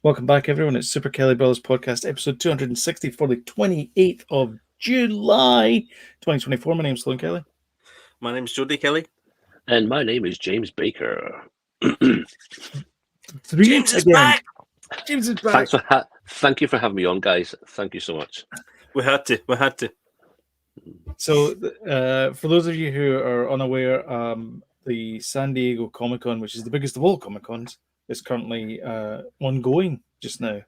Welcome back, everyone. It's Super Kelly Brothers Podcast, episode 260 for the 28th of July, 2024. My name's Sloan Kelly. My name's Jody Kelly. And my name is James Baker. James is back! James is back! Thank you for having me on, guys. Thank you so much. We had to. So, for those of you who are unaware, the San Diego Comic-Con, which is the biggest of all Comic-Cons, is currently ongoing just now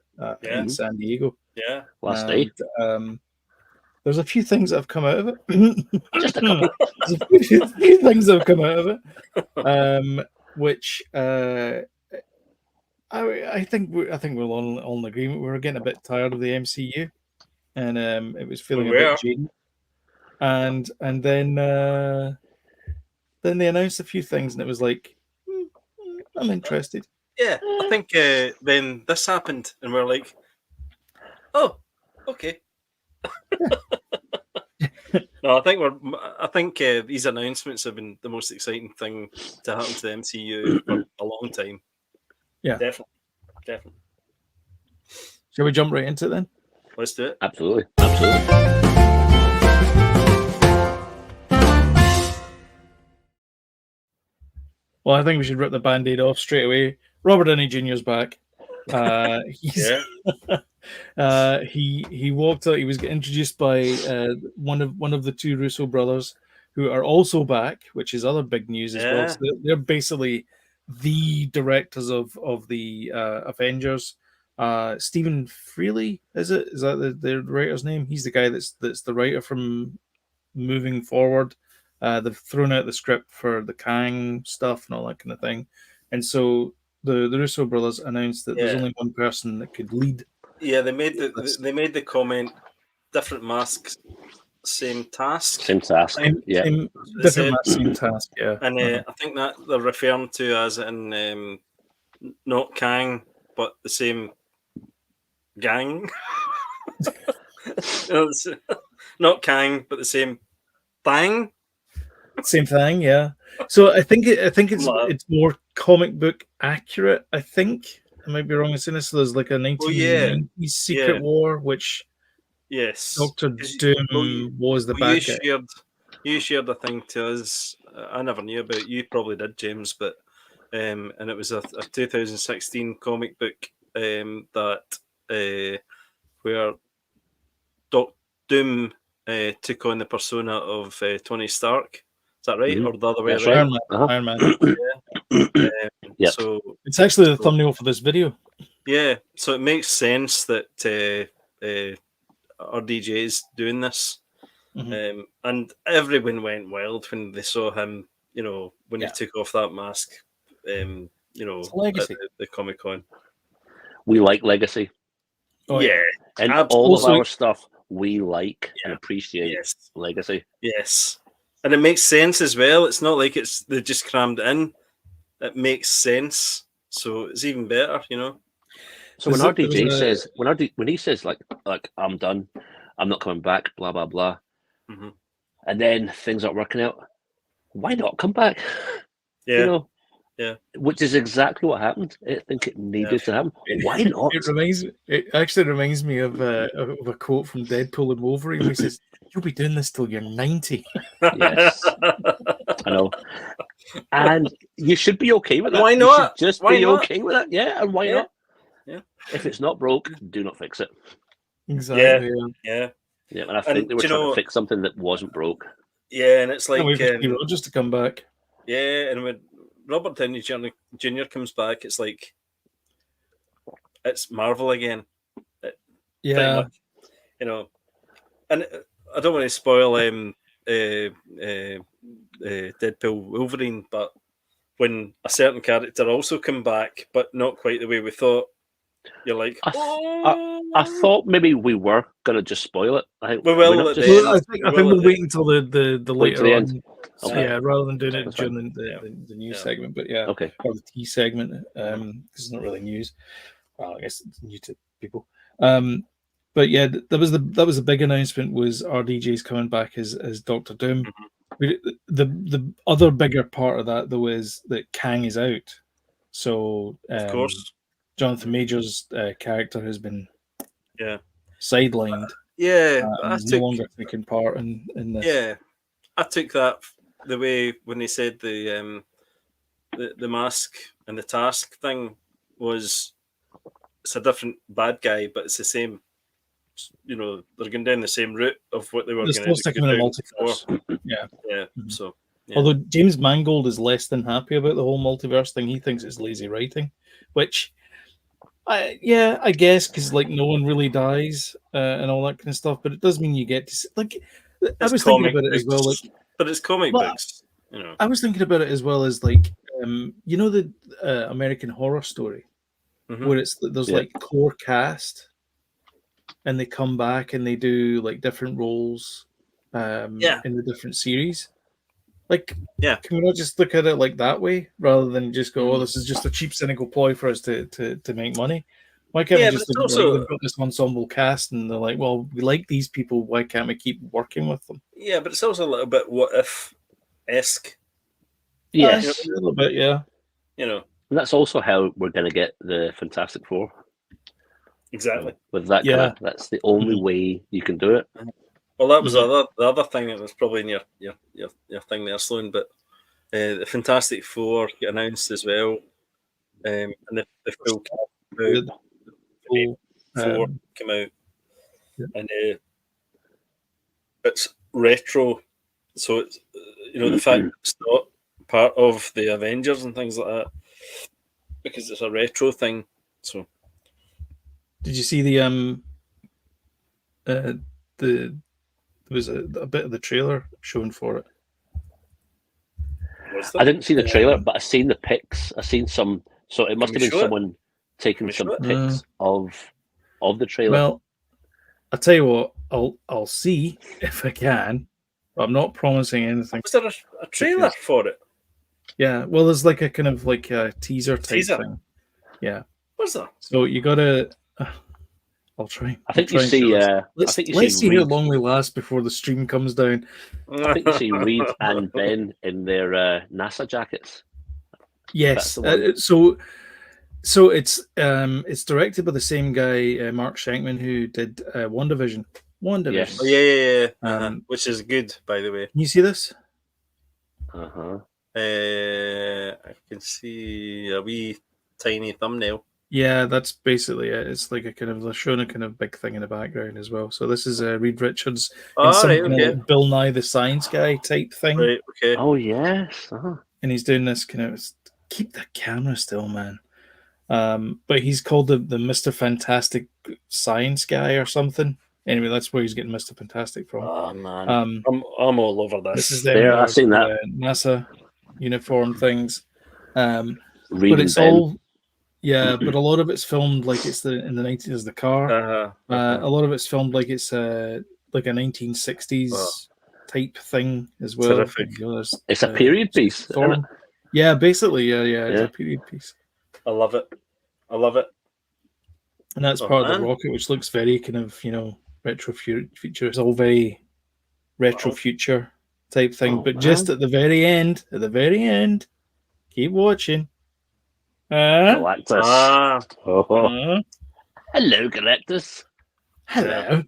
in San Diego. Yeah. Last day. There's a few things that have come out of it. Just a couple. There's a few things that have come out of it, which I think we're all in agreement. We were getting a bit tired of the MCU, and it was feeling a bit jaded. And then they announced a few things, and it was like, I'm interested. Yeah, I think then this happened, and we're like, oh, okay. No, I think these announcements have been the most exciting thing to happen to the MCU for a long time. Yeah, definitely. Shall we jump right into it then? Let's do it. Absolutely. Well, I think we should rip the Band-Aid off straight away. Robert Downey Jr.'s back. He walked out. He was introduced by one of the two Russo brothers, who are also back, which is other big news as well. So they're basically the directors of the Avengers. Stephen Freely, is that the writer's name? He's the guy that's the writer from Moving Forward. They've thrown out the script for the Kang stuff and all that kind of thing, and so the Russo brothers announced that there's only one person that could lead. Yeah, they made the comment: different masks, same task. Same task. Different mask, same task. Yeah, and I think that they're referring to as in not Kang, but the same gang. Not Kang, but the same thing. Same thing, yeah. So I think it's more comic book accurate. I think I might be wrong in saying this. So there's like a 1990s Secret War, which Dr. Doom was the bad guy. You shared a thing to us. I never knew about it. You probably did, James, but and it was a 2016 comic book that where Dr. Doom took on the persona of Tony Stark. Is that right? Mm-hmm. Or the other way around? Iron Man. Yeah. So it's actually the thumbnail for this video. Yeah. So it makes sense that RDJ is doing this. Mm-hmm. And everyone went wild when they saw him, when he took off that mask, at the Comic-Con. We like legacy. Oh, yeah. And all of our stuff, we like and appreciate legacy. Yes. And it makes sense as well. It's not like they just crammed it in. It makes sense. So it's even better, So when RDJ says, when he says like I'm done, I'm not coming back, blah blah blah, and then things aren't working out, why not come back? Yeah, which is exactly what happened. I think it needed to happen. Why not? It actually reminds me of a quote from Deadpool and Wolverine. He says, "You'll be doing this till you're 90." Yes, I know. And you should be okay with that. Why not? Just be okay with that. Yeah, and why not? Yeah. If it's not broke, do not fix it. Exactly. Yeah. And I think they were trying to fix something that wasn't broke. Yeah, and it's like just to come back. Yeah, and when Robert Downey Jr. comes back, it's like it's Marvel again. Yeah. Much, and I don't want to spoil Deadpool Wolverine, but when a certain character also come back, but not quite the way we thought, you're like, I thought maybe we were gonna just spoil it. I think we will. I think we'll wait until the later on. End. Okay. Yeah, rather than doing it during the news segment, but okay, or the T segment, because it's not really news. Well, I guess it's new to people. But yeah, that was the big announcement, was RDJ's coming back as Dr. Doom. The other bigger part of that though is that Kang is out. So of course, Jonathan Major's character has been sidelined. I no longer taking part in this. Yeah, I took that the way when they said the mask and the task thing was, it's a different bad guy, but it's the same. You know, they're going down the same route of what they were going to do. In a multiverse. Yeah. So, although James Mangold is less than happy about the whole multiverse thing, he thinks it's lazy writing, which, I guess, because like no one really dies and all that kind of stuff. But it does mean you get to I was thinking about it as well, like, but it's comic books. You know, I was thinking about it as well as like you know the American Horror Story, where there's like core cast. And they come back and they do like different roles in the different series. Like, can we not just look at it like that way rather than just go, this is just a cheap, cynical ploy for us to make money? Why can't we just look like they've got this ensemble cast and they're like, well, we like these people, why can't we keep working with them? Yeah, but it's also a little bit what if-esque. Yes. A little bit, yeah. You know. And that's also how we're going to get the Fantastic Four. Exactly. With that kind of, that's the only way you can do it. Well, that was the other thing that was probably in your thing there, Sloan. But the Fantastic Four get announced as well, and the full cast four came out, and it's retro, so it's the fact that it's not part of the Avengers and things like that because it's a retro thing. So. Did you see there was a bit of the trailer shown for it? I didn't see the trailer, but I've seen the pics. I've seen some, so it must have been someone taking some pics of the trailer. Well, I'll tell you what, I'll see if I can, but I'm not promising anything. Was there a trailer for it? Yeah, well, there's like a kind of like a teaser type thing. Yeah. What's that? So you gotta. I'll try. I think you see. Let's see how long we last before the stream comes down. I think you see Reed and Ben in their NASA jackets. Yes. So it's directed by the same guy, Mark Shankman, who did WandaVision. Yes. Oh, yeah. Which is good, by the way. Can you see this? I can see a wee tiny thumbnail. Yeah, that's basically it. It's like they're showing a kind of big thing in the background as well. So this is Reed Richards in some kind of like Bill Nye the Science Guy type thing. Right, okay. Oh, yes. And he's doing this kind of, keep the camera still, man. But he's called the Mr. Fantastic Science Guy or something. Anyway, that's where he's getting Mr. Fantastic from. Oh, man. I'm all over this. This is I've seen that. NASA uniform things. But it's Ben. all... Yeah, but a lot of it's filmed like it's in the 90s as the car. A lot of it's filmed like it's like a 1960s type thing as well. Terrific. It's a period piece. Isn't it? Yeah, basically, yeah. It's a period piece. I love it. And that's part of the rocket, which looks very kind of, retro future. It's all very retro future type thing. But just at the very end, keep watching. Galactus. Hello, Galactus. Hello.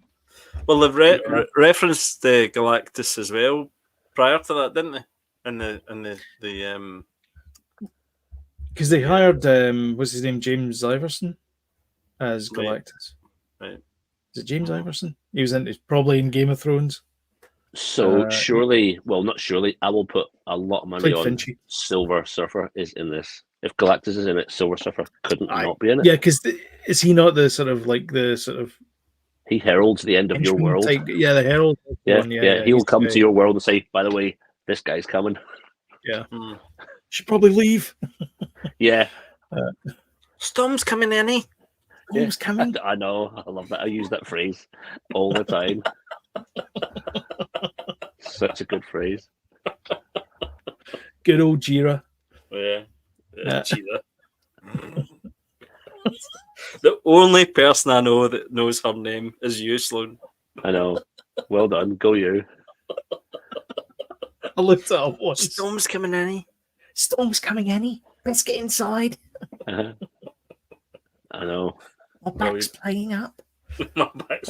Well, they've referenced the Galactus as well prior to that, didn't they? In the because they hired what's his name, James Iverson, as Galactus. Right. Is it James Iverson? He's probably in Game of Thrones. So surely, well, not surely, I will put a lot of money on Finchy. Silver Surfer is in this. If Galactus is in it, Silver Surfer couldn't not be in it. Yeah, because is he not the sort of he heralds the end of your world. Type, the herald. Yeah. He will come to your world and say, "By the way, this guy's coming." Yeah, should probably leave. Yeah, Storm's coming, Annie. Storm's coming. I know. I love that. I use that phrase all the time. Such a good phrase. Good old Jira. Yeah. Jira. The only person I know that knows her name is you, Sloan. I know. Well done. Go you. I looked it up once. Storm's coming, Annie. Storm's coming, Annie. Let's get inside. I know. My back's playing up. My back's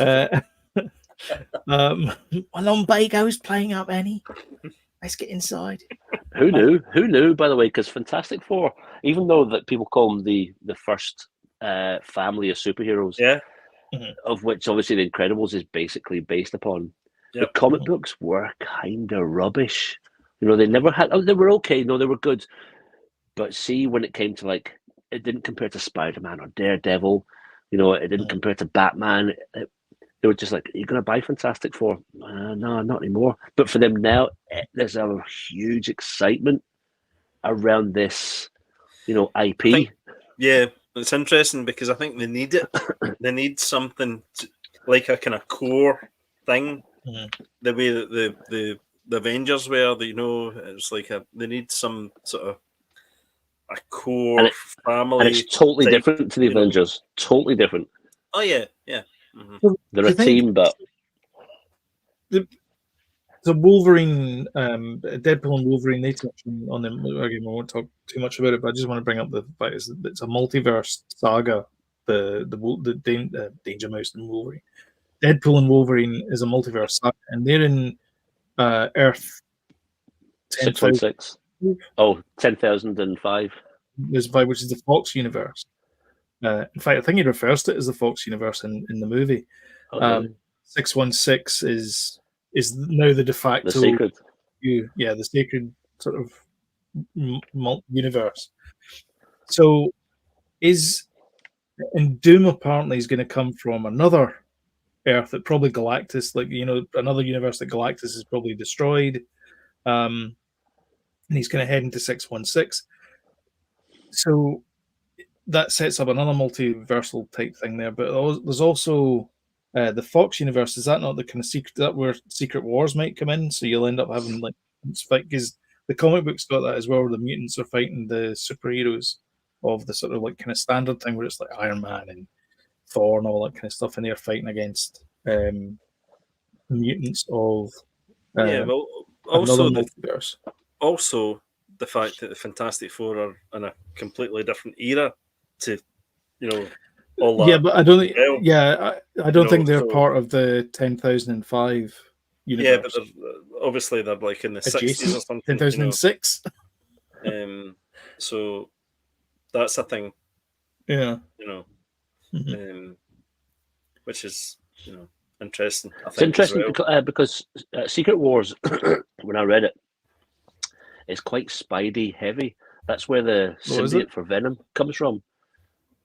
my lumbago's playing up, Annie. Let's get inside. Who knew? Who knew? By the way, because Fantastic Four, even though that people call them the first family of superheroes, of which obviously the Incredibles is basically based upon. The comic books were kind of rubbish. You know, they never had. Oh, they were okay. No, they were good. But see, when it came to like, it didn't compare to Spider-Man or Daredevil. You know, it didn't compare to Batman. They were just like, "Are you going to buy Fantastic Four?" No, not anymore. But for them now, there's a huge excitement around this, you know, IP. It's interesting because I think they need it. They need something like a kind of core thing. The way that the Avengers were, you know, it's like they need some sort of a core family. And it's totally different to the Avengers. Totally different. Oh yeah. They're a team, but the Wolverine, Deadpool and Wolverine, they touch on them. Again, we won't talk too much about it, but I just want to bring up the fact it's a multiverse saga. The Danger Mouse and Wolverine, Deadpool and Wolverine is a multiverse saga, and they're in Earth 616. Oh, 10,005. There's which is the Fox universe. In fact, I think he refers to it as the Fox universe in the movie. 616 is now the de facto the sacred. The sacred sort of universe. So Doom apparently is going to come from another Earth that probably Galactus, like, you know, another universe that Galactus is probably destroyed. And he's going to head into 616. So that sets up another multiversal type thing there. But there's also the Fox universe. Is that not the kind of secret that where Secret Wars might come in? So you'll end up having like fight, because the comic books got that as well, where the mutants are fighting the superheroes of the sort of like kind of standard thing where it's like Iron Man and Thor and all that kind of stuff, and they're fighting against mutants of also another multiverse. Also, the fact that the Fantastic Four are in a completely different era to, you know, all that. Yeah, but I don't think. I don't think they're part of the 10,005 universe. Yeah, but obviously they're like in the 60s or something. 10,006. So that's a thing. Yeah. You know, which is, you know, interesting. It's interesting because Secret Wars, when I read it, it's quite Spidey heavy. That's where the symbiote for Venom comes from.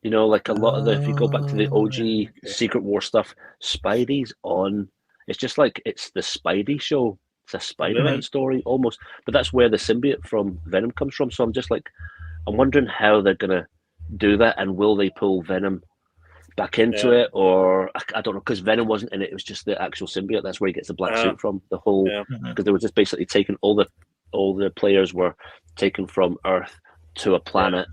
You know, like a lot of if you go back to the OG Secret War stuff, Spidey's on. It's just like it's the Spidey show. It's a Spider-Man story almost. But that's where the symbiote from Venom comes from. So I'm just like, I'm wondering how they're going to do that, and will they pull Venom back into it, or I don't know, because Venom wasn't in it. It was just the actual symbiote. That's where he gets the black suit from. The whole, because they were just basically taking all the players were taken from Earth to a planet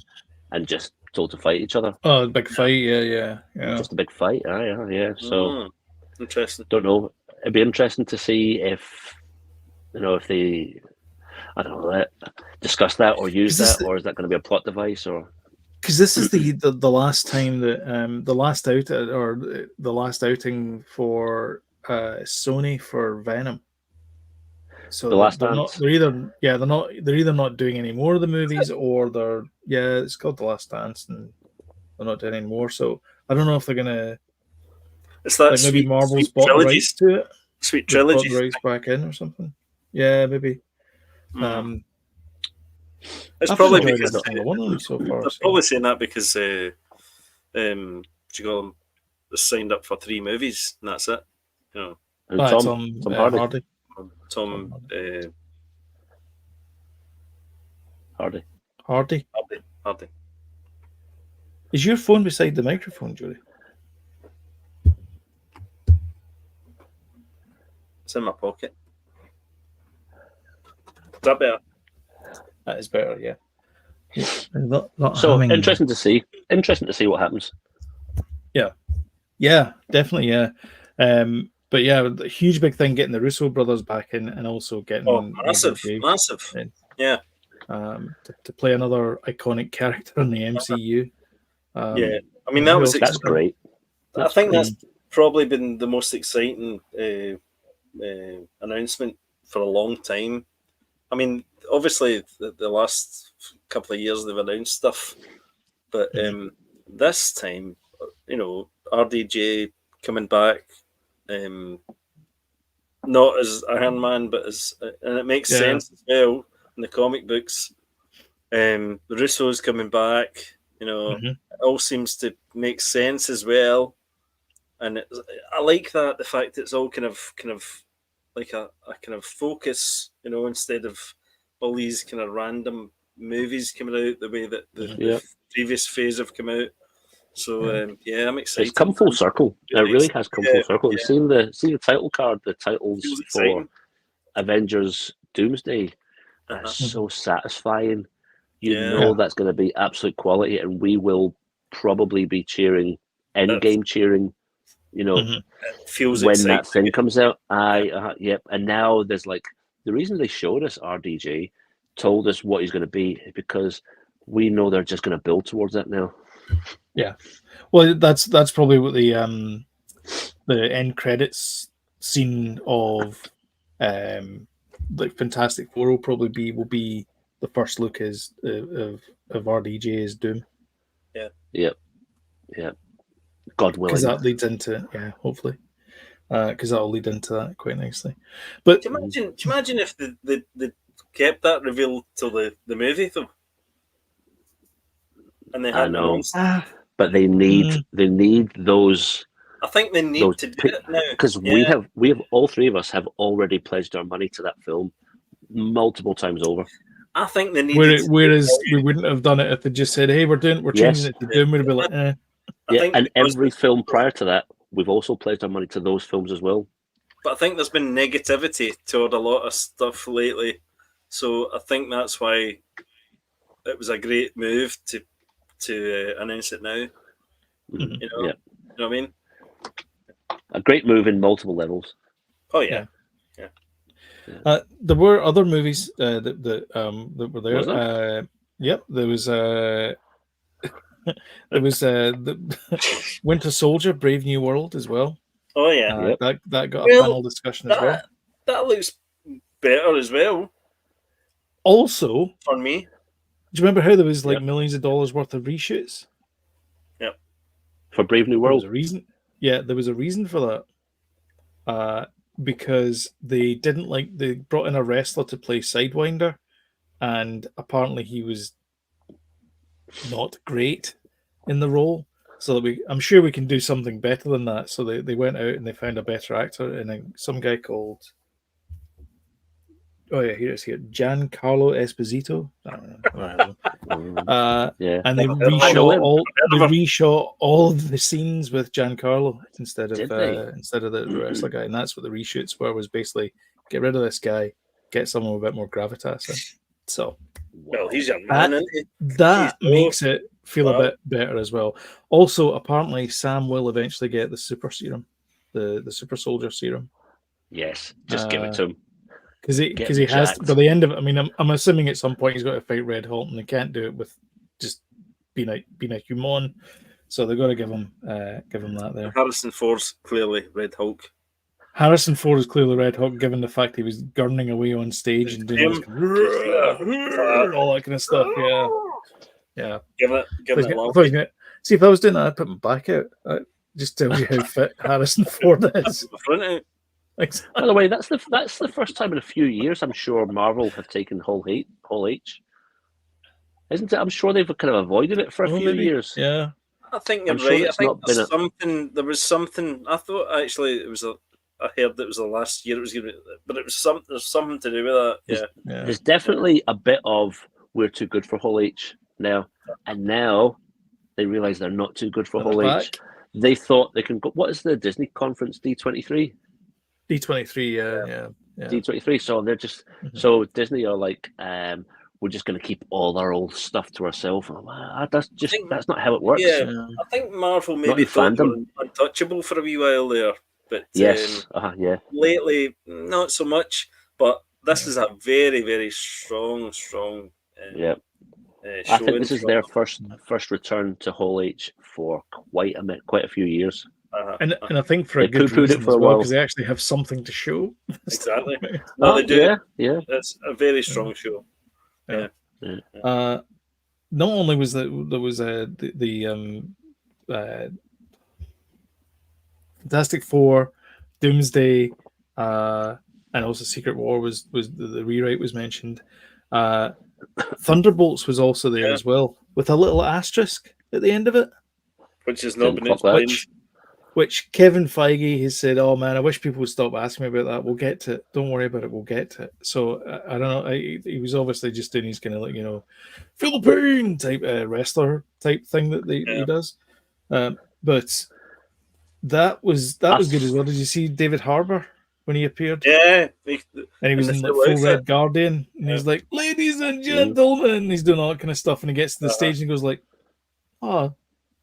and just told to fight each other. Oh, big fight, yeah. Just a big fight, yeah. So interesting. Don't know. It'd be interesting to see if, you know, if they, I don't know, discuss that or use that, or is that going to be a plot device, or? Because this is the last time that the last outing for Sony for Venom. So the last dance. They're either not doing any more of the movies, or it's called The Last Dance, and they're not doing any more. So I don't know if they're gonna. It's that like maybe Marvel's bought the rights to it. Sweet trilogy. Bought the rights back in or something. Yeah, maybe. It's probably because they're probably saying that because signed up for 3 movies and that's it. You know, and Tom Hardy. Hardy. Is your phone beside the microphone, Julie? It's in my pocket. Is that better? That is better, yeah. So interesting to see. Interesting to see what happens. Yeah, definitely, yeah. But yeah, a huge big thing getting the Russo brothers back in, and also getting massive. In, yeah. To play another iconic character in the MCU. I mean, that's great. I think that's probably been the most exciting announcement for a long time. I mean, obviously, the last couple of years they've announced stuff, but this time, RDJ coming back, not as Iron Man, but and it makes sense as well in the comic books. The Russo's coming back, it all seems to make sense as well, and I like that, the fact it's all kind of like a kind of focus, instead of all these kind of random movies coming out the way that the previous phase have come out. So I'm excited. It's come full circle. It really has come full circle. And seeing the title card, the titles for Avengers Doomsday, that's so satisfying. That's going to be absolute quality, and we will probably be cheering, Endgame cheering. It feels when exciting. That thing comes out. And now there's the reason they showed us RDJ, told us what he's going to be, because we know they're just going to build towards that now. Yeah, well, that's probably what the end credits scene of Fantastic Four will be the first look of RDJ as Doom. Yeah. God willing, because that leads into hopefully, because that'll lead into that quite nicely. But do you imagine if they kept that reveal till the movie though? And they had but they need those. I think they need to do it now, because we have all three of us have already pledged our money to that film multiple times over. I think they need. Whereas we wouldn't have done it if they just said, "Hey, we're changing it to Doom." We'd be like, "Eh." And every film prior to that, we've also pledged our money to those films as well. But I think there's been negativity toward a lot of stuff lately, so I think that's why it was a great move to announce it now. You know what I mean? A great move in multiple levels. Oh yeah. There were other movies that were there. Was there? There was there was the Winter Soldier, Brave New World as well. Oh yeah, that got a panel discussion as well. That looks better as well. Also, for me, do you remember how there was millions of dollars worth of reshoots? Yep. For Brave New World, there was a reason. Yeah, there was a reason for that. Because they brought in a wrestler to play Sidewinder, and apparently he was not great in the role. So I'm sure we can do something better than that. So they went out and they found a better actor, and some guy called here Giancarlo Esposito. And they reshot all of the scenes with Giancarlo instead of the wrestler guy, and that's what the reshoots were. Was basically get rid of this guy, get someone with a bit more gravitas. So, well, he's a man, isn't he? That makes it feel a bit better as well. Also, apparently, Sam will eventually get the super serum, the super soldier serum. Yes, just give it to him. Because he has, by the end of it, I mean, I'm assuming at some point he's got to fight Red Hulk, and they can't do it with just being a human, so they've got to give him that there. Harrison Ford's clearly Red Hulk. Harrison Ford is clearly Red Hulk, given the fact he was gurning away on stage and doing all that kind of stuff. Yeah. Give it. See, if I was doing that, I'd put my back out. That just tells you how fit Harrison Ford is. By the way, that's the first time in a few years I'm sure Marvel have taken Hall H. Isn't it? I'm sure they've kind of avoided it for a few years. Yeah. I think you're right. I think there was something. I thought actually it was I heard that it was the last year it was going to, but it was there's something to do with that. Yeah. There's definitely a bit of we're too good for Hall H now, and now they realise they're not too good for Hall H. They thought they can go. What is the Disney conference? D23. D23, yeah. D23. So they're just so Disney are like, we're just going to keep all our old stuff to ourselves. That's not how it works. Yeah, I think Marvel maybe thought they were untouchable for a wee while there, but lately not so much. But this is a very, very strong I think this is their first return to Hall H for quite a few years. And I think for a They good poo-pooed reason it for as a well, while. because they actually have something to show. Exactly. No, they do. Yeah. It's a very strong show. Yeah. Not only was there was the Fantastic Four, Doomsday, and also Secret War was the rewrite was mentioned. Thunderbolts was also there as well, with a little asterisk at the end of it, which has not been explained. Which Kevin Feige has said, "Oh man, I wish people would stop asking me about that. We'll get to it. Don't worry about it. We'll get to it." So I don't know. He was obviously just doing his kind of like feel the pain type wrestler type thing that he does. But that was good as well. Did you see David Harbour when he appeared? Yeah, and he was in like full red Guardian, and he's like, "Ladies and gentlemen," he's doing all that kind of stuff, and he gets to the stage and he goes like, "Oh,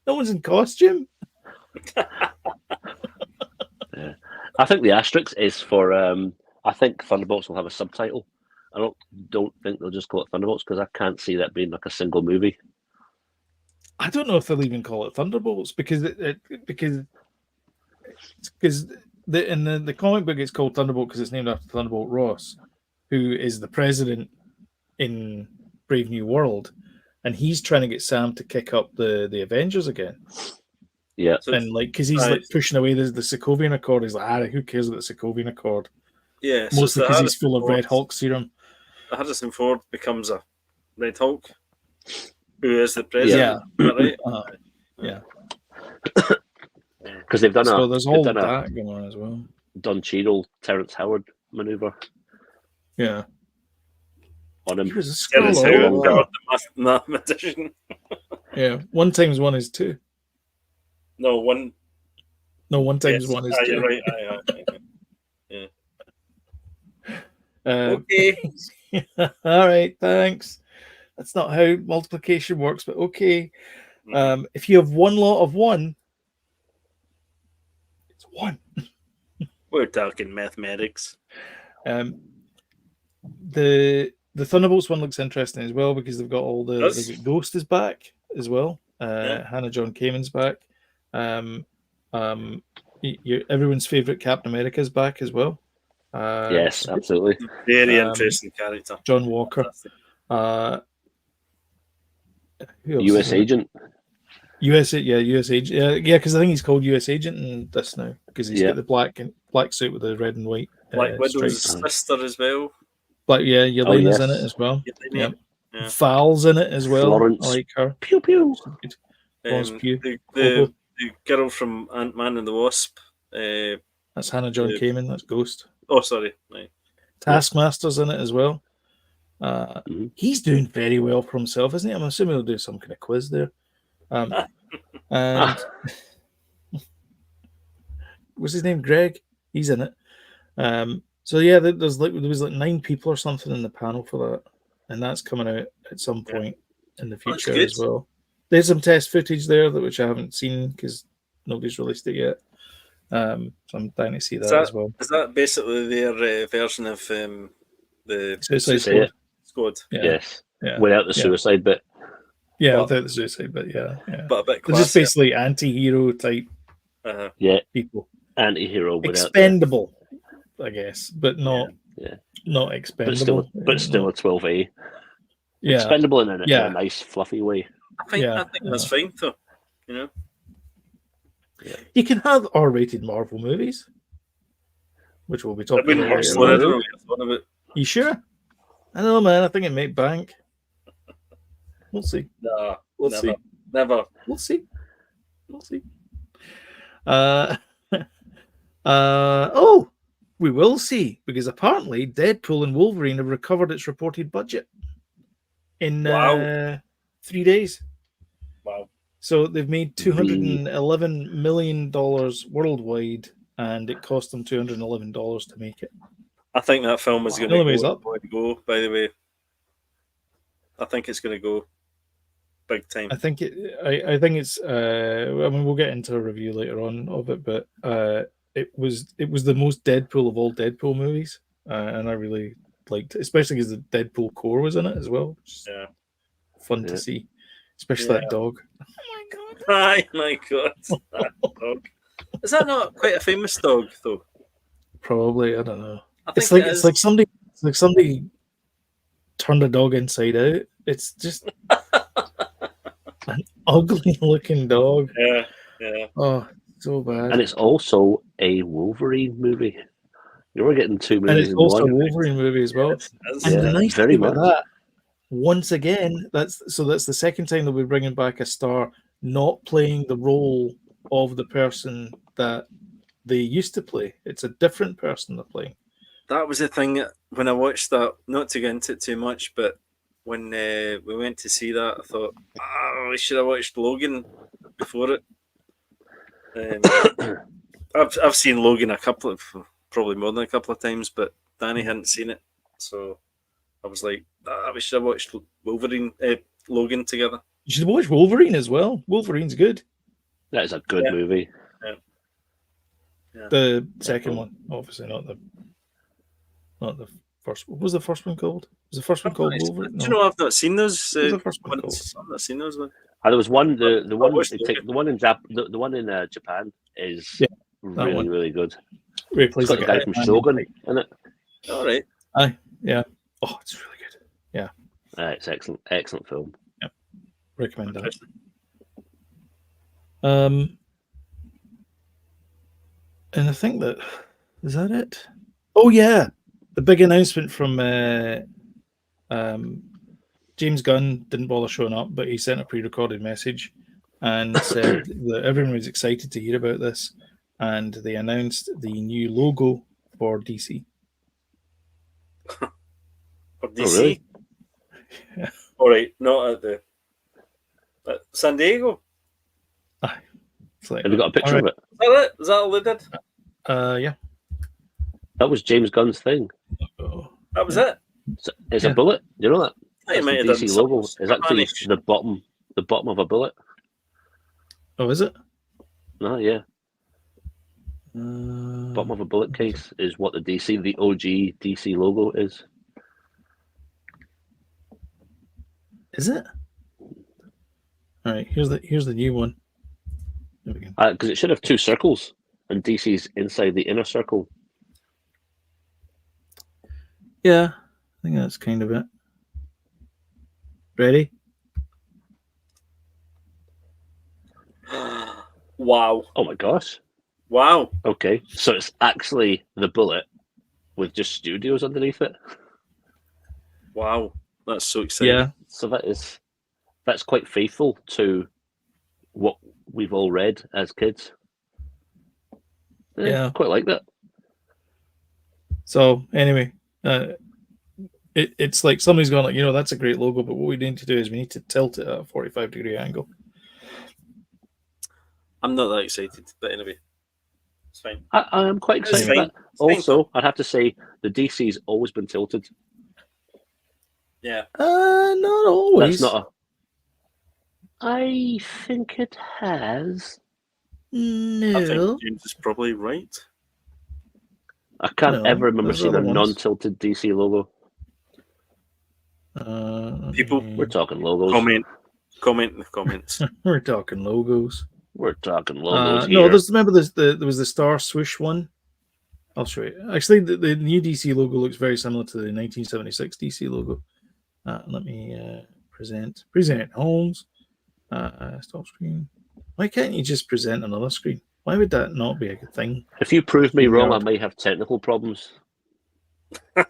no one's in costume." I think the asterisk is for. I think Thunderbolts will have a subtitle. I don't think they'll just call it Thunderbolts because I can't see that being like a single movie. I don't know if they'll even call it Thunderbolts because in the comic book it's called Thunderbolt because it's named after Thunderbolt Ross, who is the president in Brave New World, and he's trying to get Sam to kick up the Avengers again. Yeah, and like because he's like pushing away the Sokovian Accord. He's like, who cares about the Sokovian Accord? Yeah, mostly because he's full of Red Hulk serum. Harrison Ford becomes a Red Hulk, who is the president. Yeah, right? Yeah. Because they've done there's all that going on as well. Don Cheadle, Terrence Howard maneuver. Yeah. On him. He was a Terrence Howard, the mathematician. Yeah, 1 times 1 is 2. No, 1. No, 1 times 1 is 2. You're right. Yeah. Okay. All right. Thanks. That's not how multiplication works, but okay. If you have one lot of 1, it's 1. We're talking mathematics. The Thunderbolts one looks interesting as well because they've got all the Ghost is back as well. Hannah John Kamen's back. Everyone's favorite Captain America is back as well. Yes, absolutely. Very interesting character. John Walker. US Agent. US Agent. Yeah, because I think he's called US Agent in this now because he's got the black suit with the red and white. Black Widow's sister as well. But Yelena's in it as well. Yeah. Val's in it as well. Florence. I like her. Pew pew. Florence Pugh. The girl from Ant-Man and the Wasp. That's Hannah John Kamen. That's Ghost. Oh, sorry. Right. Taskmaster's in it as well. He's doing very well for himself, isn't he? I'm assuming he'll do some kind of quiz there. And what's his name? Greg. He's in it. So yeah, there was like 9 people or something in the panel for that, and that's coming out at some point in the future as well. There's some test footage there which I haven't seen because nobody's released it yet. So I'm dying to see that as well. Is that basically their version of the Suicide Squad? Yeah. Yes. Yeah. Without the suicide bit. Yeah, without the suicide bit. Yeah. But a bit They're just basically anti-hero type people. Anti-hero without expendable, I guess, but not not expendable. But still a 12A. Yeah. Expendable in a nice fluffy way. I think that's fine though. You know. Yeah. You can have R-rated Marvel movies, which we'll be talking about later. You sure? I don't know, man. I think it may bank. We'll see. No, we'll never, see. Never. We'll see. We'll see. We will see because apparently Deadpool and Wolverine have recovered its reported budget in 3 days. Wow. So they've made $211 million worldwide, and it cost them $211 to make it. I think that film is going to go. By the way, I think it's going to go big time. I think it's. I mean, we'll get into a review later on of it, but it was the most Deadpool of all Deadpool movies, and I really liked it, especially because the Deadpool core was in it as well. fun to see, especially that dog. Oh my god! Aye, my god, that dog. Is that not quite a famous dog though? Probably, I don't know. I think It's like somebody turned a dog inside out. It's just an ugly looking dog. Yeah. Oh, so bad. And it's also a Wolverine movie. You were getting two And movies it's in also one. a Wolverine movie as well. Yes, it is. And the Yeah, nice very thing about much. that, once again, that's the second time that we're bringing back a star not playing the role of the person that they used to play. It's a different person they're playing. That was the thing when I watched that. Not to get into it too much, but when we went to see that, I thought, we should have watched Logan before it. I've seen Logan probably more than a couple of times, but Danny hadn't seen it, so I was like, we should have watched Logan together. You should watch Wolverine as well. Wolverine's good. That is a good movie. Yeah. The second one, obviously, not the first. What was the first one called? Was the first one called Wolverine? Do you know I've not seen those? What was the first one called? I've not seen those ones. There was one. The one. watched The one in the one in Japan is really one. really good. Where he plays It's got the guy from Shogun in it. All right. Aye, yeah. Oh, it's really good. Yeah. It's excellent film. Yep. Recommend that. Interesting. And I think is that it? Oh yeah, the big announcement from James Gunn didn't bother showing up, but he sent a pre-recorded message and said that everyone was excited to hear about this, and they announced the new logo for DC. For DC. Oh, really? Yeah. All right, not at San Diego. It's like, Have you got a picture of it? Is that it? Is that all they did? Yeah. That was James Gunn's thing. Oh. That was it. It's a bullet. You know that? He That's might the have DC done logo. some It's actually Spanish. the bottom of a bullet. Oh, is it? No, yeah. Bottom of a bullet case is what the OG DC logo is. Is it? All right. Here's the new one. There we go. Because it should have two circles, and DC's inside the inner circle. Yeah, I think that's kind of it. Ready? Wow. Oh my gosh. Wow. Okay, so it's actually the bullet with just studios underneath it. Wow. That's so exciting. Yeah. So that's quite faithful to what we've all read as kids. Yeah. Quite like that. So anyway, it's like somebody's gone like, that's a great logo, but what we need to do is we need to tilt it at a 45-degree angle. I'm not that excited, but anyway, it's fine. I am quite It's excited. fine. But also, I'd have to say the DC's always been tilted. Yeah. Not always. That's not I think it has. No. I think James is probably right. I can't No, ever remember there's seeing a other ones. non-tilted DC logo. People- We're talking logos. Comment in the comments. We're talking logos. We're talking logos No, here. remember there was the star swoosh one. I'll show you. Actually, the new DC logo looks very similar to the 1976 DC logo. Let me present Holmes. Stop screen. Why can't you just present another screen? Why would that not be a good thing? If you prove me wrong, Yeah. I might have technical problems. I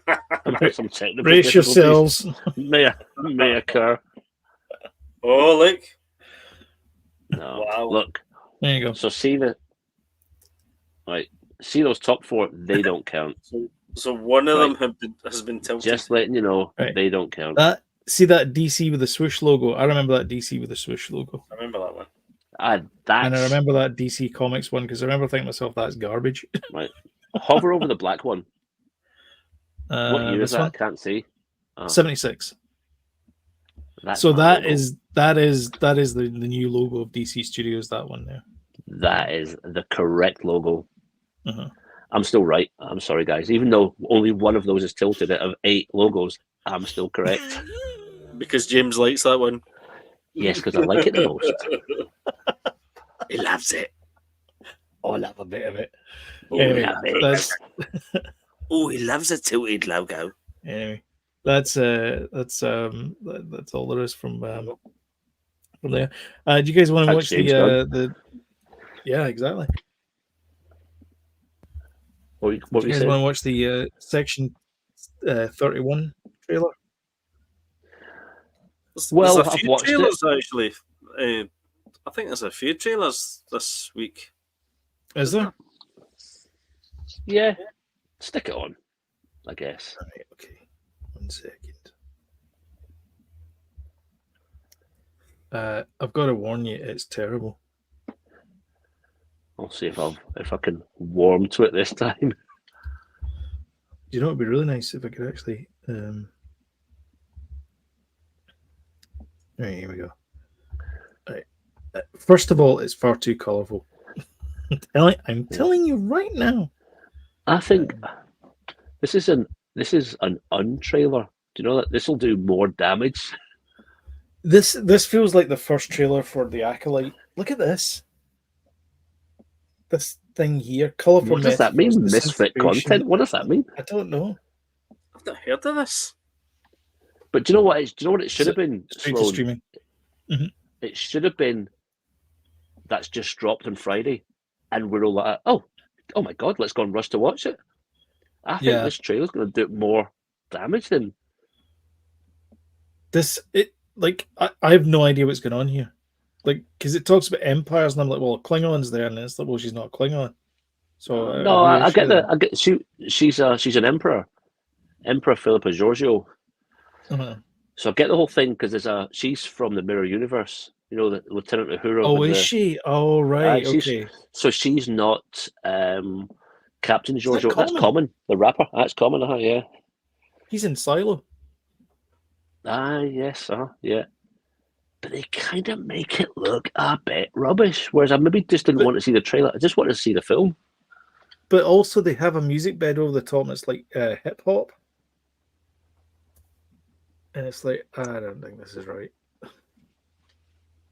might have some technical Brace difficulties. yourselves. May occur. Oh, look. No. Wow. Look. There you go. So see those top four, they don't count. So one of Right. them has been tilted. Just letting you know, Right. they don't count. See that DC with the swoosh logo? I remember that DC with the swoosh logo. I remember that one. And I That's remember that DC Comics one because I remember thinking to myself, that's garbage. right. Hover over the black one. What year this is that? one? I can't see. Oh, 76. that's So my that logo. is the new logo of DC Studios, that one there. That is the correct logo. Uh-huh. I'm still right. I'm sorry, guys. Even though only one of those is tilted out of 8 logos, I'm still correct. Because James likes that one. Yes, because I like it the most. He loves it. Oh, I love a bit of it. Oh, Anyway, love it. that's he loves a tilted logo. anyway. That's all there is from there. Do you guys want to watch James the? Yeah, exactly. What Do you you guys saying? want to watch the Section 31 trailer? Well, there's a I've few watched trailers actually. I think there's a few trailers this week. Is there? Yeah, stick it on, I guess. Right, okay. 1 second. I've got to warn you, it's terrible. I'll see if I can warm to it this time. You know, it'd be really nice if I could actually. Right, here we go. Right. First of all, it's far too colourful. I'm telling you right now. I think this is an untrailer. Do you know that this will do more damage? This feels like the first trailer for The Acolyte. Look at this. This thing here, colourful. What does that mean? Misfit content? What does that mean? I don't know. I've not heard of this. But do you know what? Do you know what it should have been? Straight to streaming. Mm-hmm. It should have been. That's just dropped on Friday, and we're all like, "Oh my god, let's go and rush to watch it." I think this trailer's going to do more damage than this. I have no idea what's going on here. Like, because it talks about empires, and I'm like, well, Klingon's there, and it's like, well, she's not Klingon. So no, I get that. I get she's an emperor, Emperor Philippa Giorgio. Uh-huh. So I get the whole thing because she's from the Mirror Universe. You know, the Lieutenant Uhura. Oh, is she? Oh, right. Okay. So she's not Captain Giorgio. That That's Common, the rapper. That's Common. Yeah. He's in Silo. Yes. Yeah. But they kind of make it look a bit rubbish. Whereas I maybe just didn't want to see the trailer. I just wanted to see the film. But also, they have a music bed over the top, and it's like hip hop. And it's like, I don't think this is right.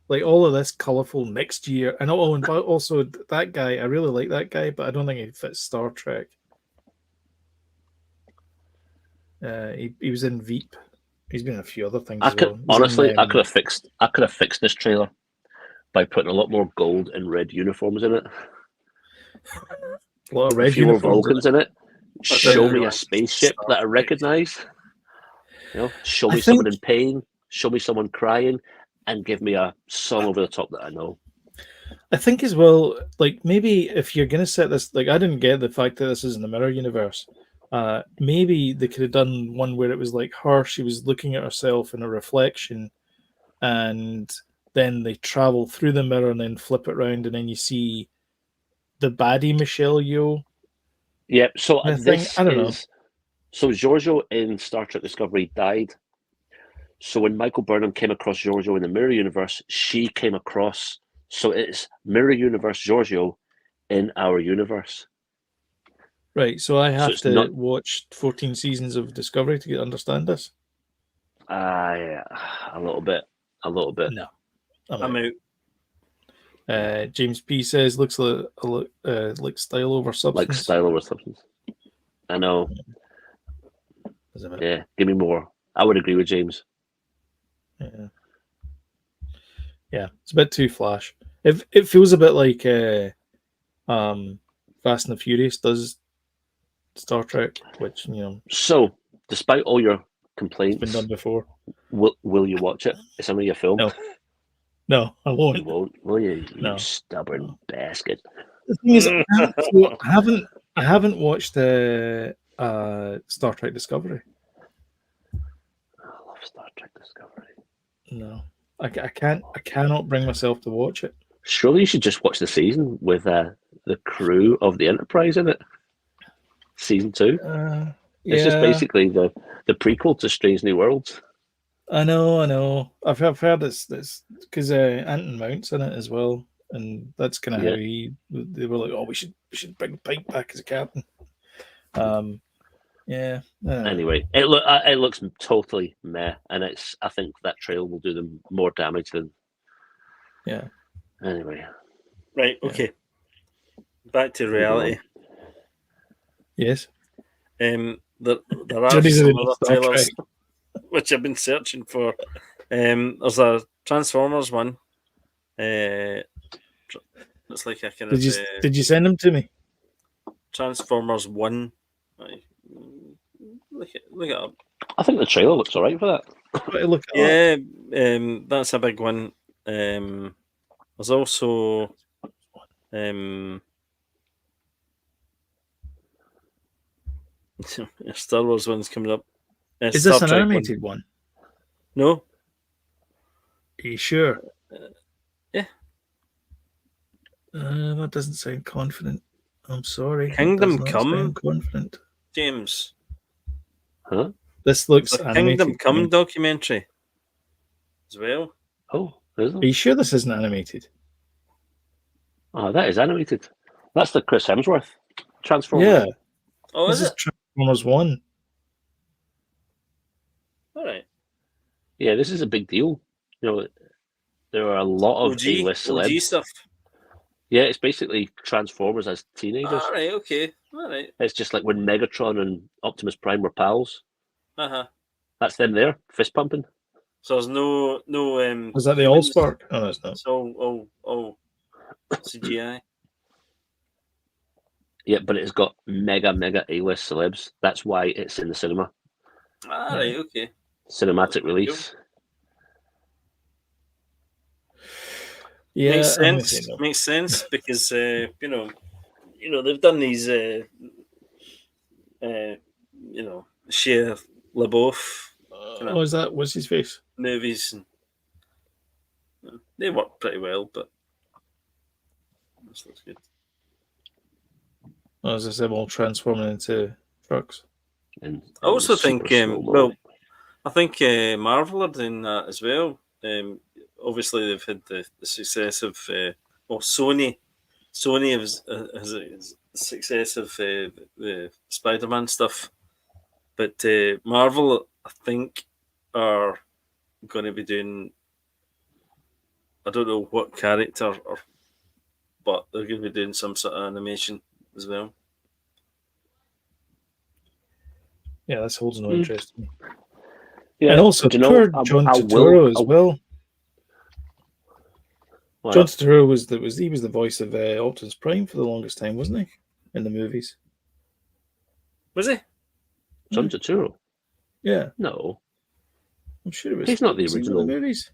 Like all of this colourful next year. And also that guy, I really like that guy, but I don't think he fits Star Trek. He was in Veep. He's been in a few other things as well. Honestly, I could have fixed this trailer by putting a lot more gold and red uniforms in it. A lot of red few more uniforms Vulcans in it. Show me a spaceship that I recognise. You know, show me someone in pain. Show me someone crying, and give me a song over the top that I know. I think as well, like maybe if you're going to set this, like I didn't get the fact that this is in the Mirror Universe. Maybe they could have done one where it was like her, she was looking at herself in a reflection, and then they travel through the mirror and then flip it around, and then you see the baddie Michelle Yeoh. Yeah, so I don't know. So Giorgio in Star Trek Discovery died. So when Michael Burnham came across Giorgio in the Mirror Universe, she came across. So it's Mirror Universe Giorgio in our universe. Right, so I have to watch 14 seasons of Discovery to understand this? A little bit. No. I'm out. James P says, looks like style over substance. Like style over substance. I know. Yeah, give me more. I would agree with James. Yeah, it's a bit too flash. It feels a bit like Fast and the Furious does Star Trek, which So, despite all your complaints, it's been done before. Will you watch it? It's only a film. No, I won't. You won't, will you? You No. stubborn bastard. The thing is, I haven't watched Star Trek Discovery. I love Star Trek Discovery. No, I cannot bring myself to watch it. Surely you should just watch the season with the crew of the Enterprise in it. Season 2. It's just basically the prequel to Strange New Worlds. I know. I've heard this because Anton Mount's in it as well, and that's kind of how they were like, oh, we should bring Pike back as a captain. Yeah. Anyway, it looks totally meh, and I think that trailer will do them more damage than. Yeah. Anyway. Right. Okay. Back to reality. Yes. There are Johnny's some in other Star trailers Trek. which I've been searching for. There's a Transformers one. It's like a kind Did you send them to me? Transformers 1. Look it up. I think the trailer looks alright for that. Look Yeah, that's a big one. There's also Star Wars one's coming up. Is Star this an Trek animated one? No. Are you sure? Yeah. That doesn't sound confident. I'm sorry. Kingdom That does not Come? sound confident. James. Huh? This looks The animated. Kingdom Come documentary as well. Oh, is Are it? you sure this isn't animated? Oh, that is animated. That's the Chris Hemsworth Transformer. Yeah. Oh, This is is it? Transformers 1. All right. Yeah, this is a big deal. You know, there are a lot of OG A-list celebs. stuff. Yeah, it's basically Transformers as teenagers. All right. Okay. All right. It's just like when Megatron and Optimus Prime were pals. Uh-huh. That's them there, fist pumping. So there's no Was that the humans? Allspark? Oh, no, it's not. It's all CGI. Yeah, but it's got mega A-list celebs. That's why it's in the cinema. All right. Okay. Cinematic release. Yeah, Makes I'm gonna sense. say no. Makes sense because you know they've done these Shia LaBeouf Oh, is that what's his face? movies, and they work pretty well. But this looks good. Oh, is this them all transforming into trucks? And I also think slow-mo. I think Marvel are doing that as well. Obviously, they've had the success of Sony. Sony has the success of the Spider-Man stuff, but Marvel, I think, are going to be doing. I don't know what character, but they're going to be doing some sort of animation as well. Yeah, this holds no interest in me. Yeah, And also, do you know, poor John Turturro as well. What? John Turturro was the voice of Optimus Prime for the longest time, wasn't he? In the movies. Was he? John Turturro? Yeah, No. I'm sure it was. He's not the was he in original. the movies.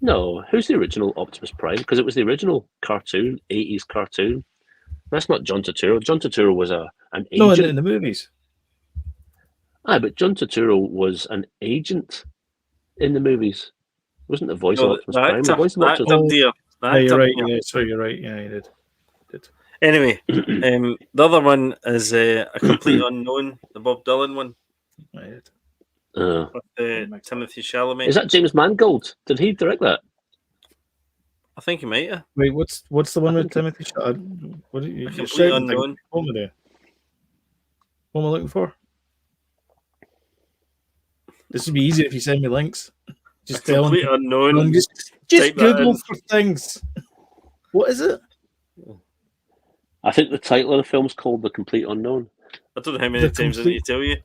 No. Who's the original Optimus Prime? Because it was the original cartoon, 80s cartoon. That's not John Turturro. John Turturro was an agent. No, in the movies. Aye, but John Turturro was an agent in the movies. Wasn't the voice of Optimus Prime? The voice of Optimus Yeah, you're right. Yeah, sorry, you're right. Yeah, you did. Anyway, the other one is a complete unknown, the Bob Dylan one. I did. With Timothy Chalamet. Is that James Mangold? Did he direct that? I think he might have. Wait, what's the one with Timothy Chalamet? What are you? A complete unknown. What am I doing? What am I looking for? This would be easier if you send me links. Just a complete unknown. Just Google for things. What is it? I think the title of the film's called The Complete Unknown. I don't know how many times I need to tell you.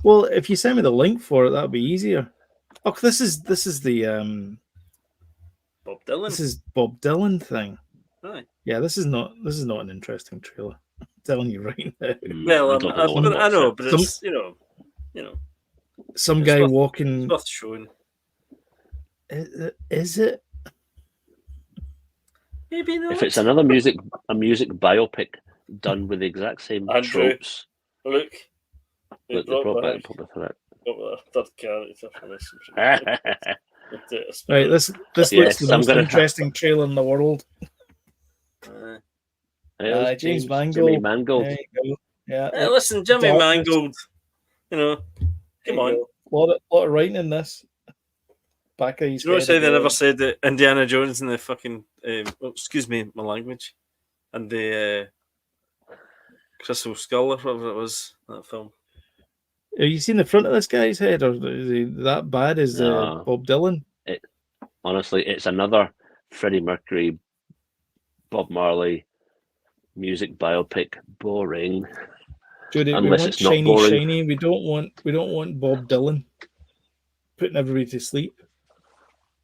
Well, if you send me the link for it, that would be easier. Oh, this is the Bob Dylan. This is Bob Dylan thing. Aye. Yeah, this is not an interesting trailer. I'm telling you right now. Well, I know, but it's you know, some guy worth, walking. It's worth showing. Is it? Maybe not. If it's another music biopic done with the exact same tropes, look, they brought back a third character for this. Right, this looks the most interesting trailer in the world. James Mangold. Jimmy Mangold. There you go. Yeah. Hey, listen, Jimmy Mangold. You know, come on. A lot of writing in this. Back of his you know, say they never said that Indiana Jones in the fucking. Excuse me, my language. And the Crystal Skull or whatever it was, that film. Have you seen the front of this guy's head, or is he that bad as No. Bob Dylan? Honestly, it's another Freddie Mercury, Bob Marley music biopic. Boring. Jody, we Unless want it's not shiny, boring. shiny. We don't want Bob Dylan putting everybody to sleep.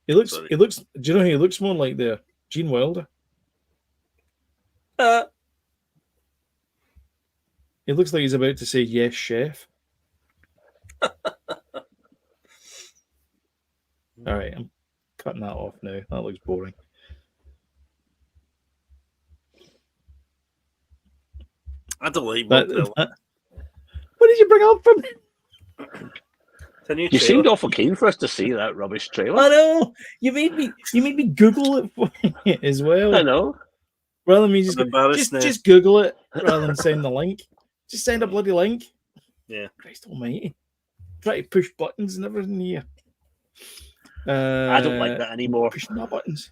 He looks. Sorry. He looks. Do you know who he looks more like there? Gene Wilder. He looks like he's about to say yes, chef. All right, I'm cutting that off now. That looks boring. I don't like Bob Dylan. What did you bring up from? You seemed awful keen for us to see that rubbish trailer. I know. You made me Google it for you as well. I know. Rather than me just Google it rather than send the link. Just send a bloody link. Yeah. Christ almighty. Try to push buttons and everything here. I don't like that anymore. Pushing my buttons.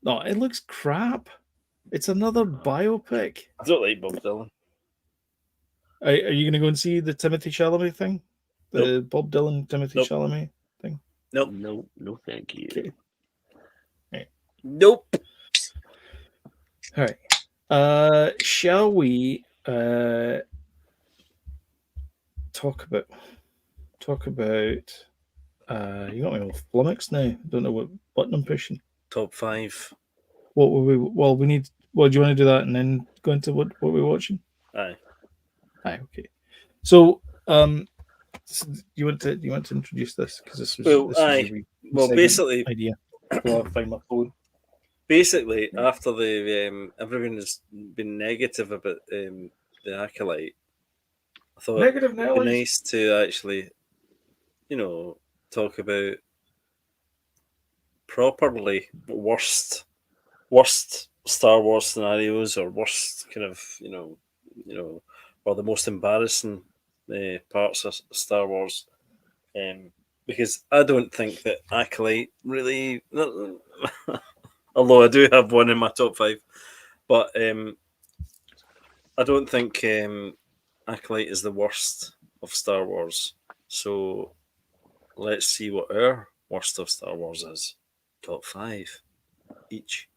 No, it looks crap. It's another biopic. I don't like Bob Dylan. Are you going to go and see the Timothy Chalamet thing? The Bob Dylan, Timothy Chalamet thing? Nope. No, thank you. Okay. Right. Nope. All right. Shall we talk about you got me all flummoxed now. Don't know what button I'm pushing. Top 5. What were we? Well, we need. Well, do you want to do that and then go into what we're watching? Aye. Okay. So, you want to introduce this because this was basically idea. Well, I'll find my phone. Basically, after the everyone has been negative about the Acolyte, I thought it'd be nice to actually, talk about properly worst Star Wars scenarios or worst kind of or the most embarrassing parts of Star Wars, because I don't think that Acolyte really, although I do have one in my top 5, but I don't think Acolyte is the worst of Star Wars. So let's see what our worst of Star Wars is. Top 5 each.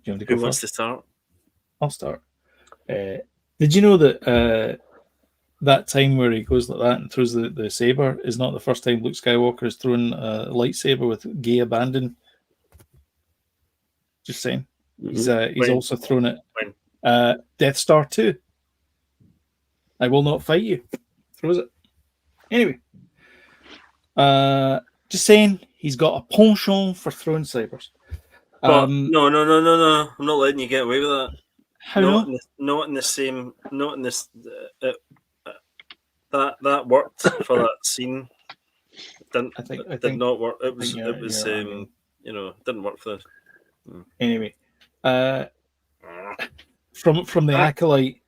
Do you want to go Who wants to start? I'll start. Did you know that that time where he goes like that and throws the saber is not the first time Luke Skywalker has thrown a lightsaber with gay abandon? Just saying. He's also thrown it. Death Star 2. I will not fight you. Throws it. Anyway. Just saying, he's got a penchant for throwing sabers. No. I'm not letting you get away with that. How not in the same. Not in this. That worked for that scene. Did not work. It was. Didn't work for this. Anyway, from the Acolyte,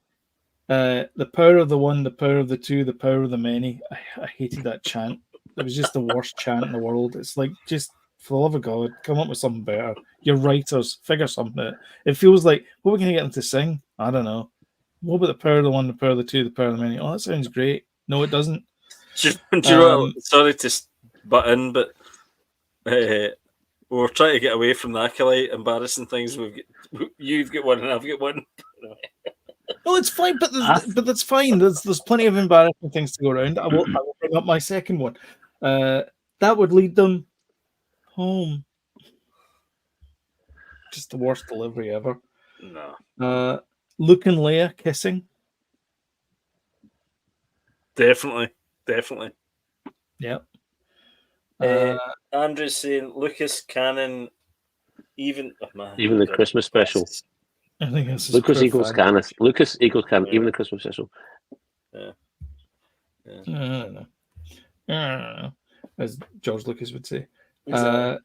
the power of the one, the power of the two, the power of the many. I hated that chant. It was just the worst chant in the world. It's like, just for the love of God, come up with something better. Your writers, figure something out. It feels like, what are we going to get them to sing? I don't know. What about the power of the one, the power of the two, the power of the many? Oh, that sounds great. No, it doesn't. Do you know what? Sorry to butt in, but we're trying to get away from the Acolyte embarrassing things. You've got one and I've got one. Well, it's fine, but that's fine. There's plenty of embarrassing things to go around. I will bring up my second one. That would lead them home. Just the worst delivery ever. No. Luke and Leia kissing. Definitely. Yeah. Andrew's saying Lucas canon, even the Christmas special. I think this is Lucas equals canon. Lucas equals canon. Even the Christmas special. Yeah. I don't know. As George Lucas would say. Exactly.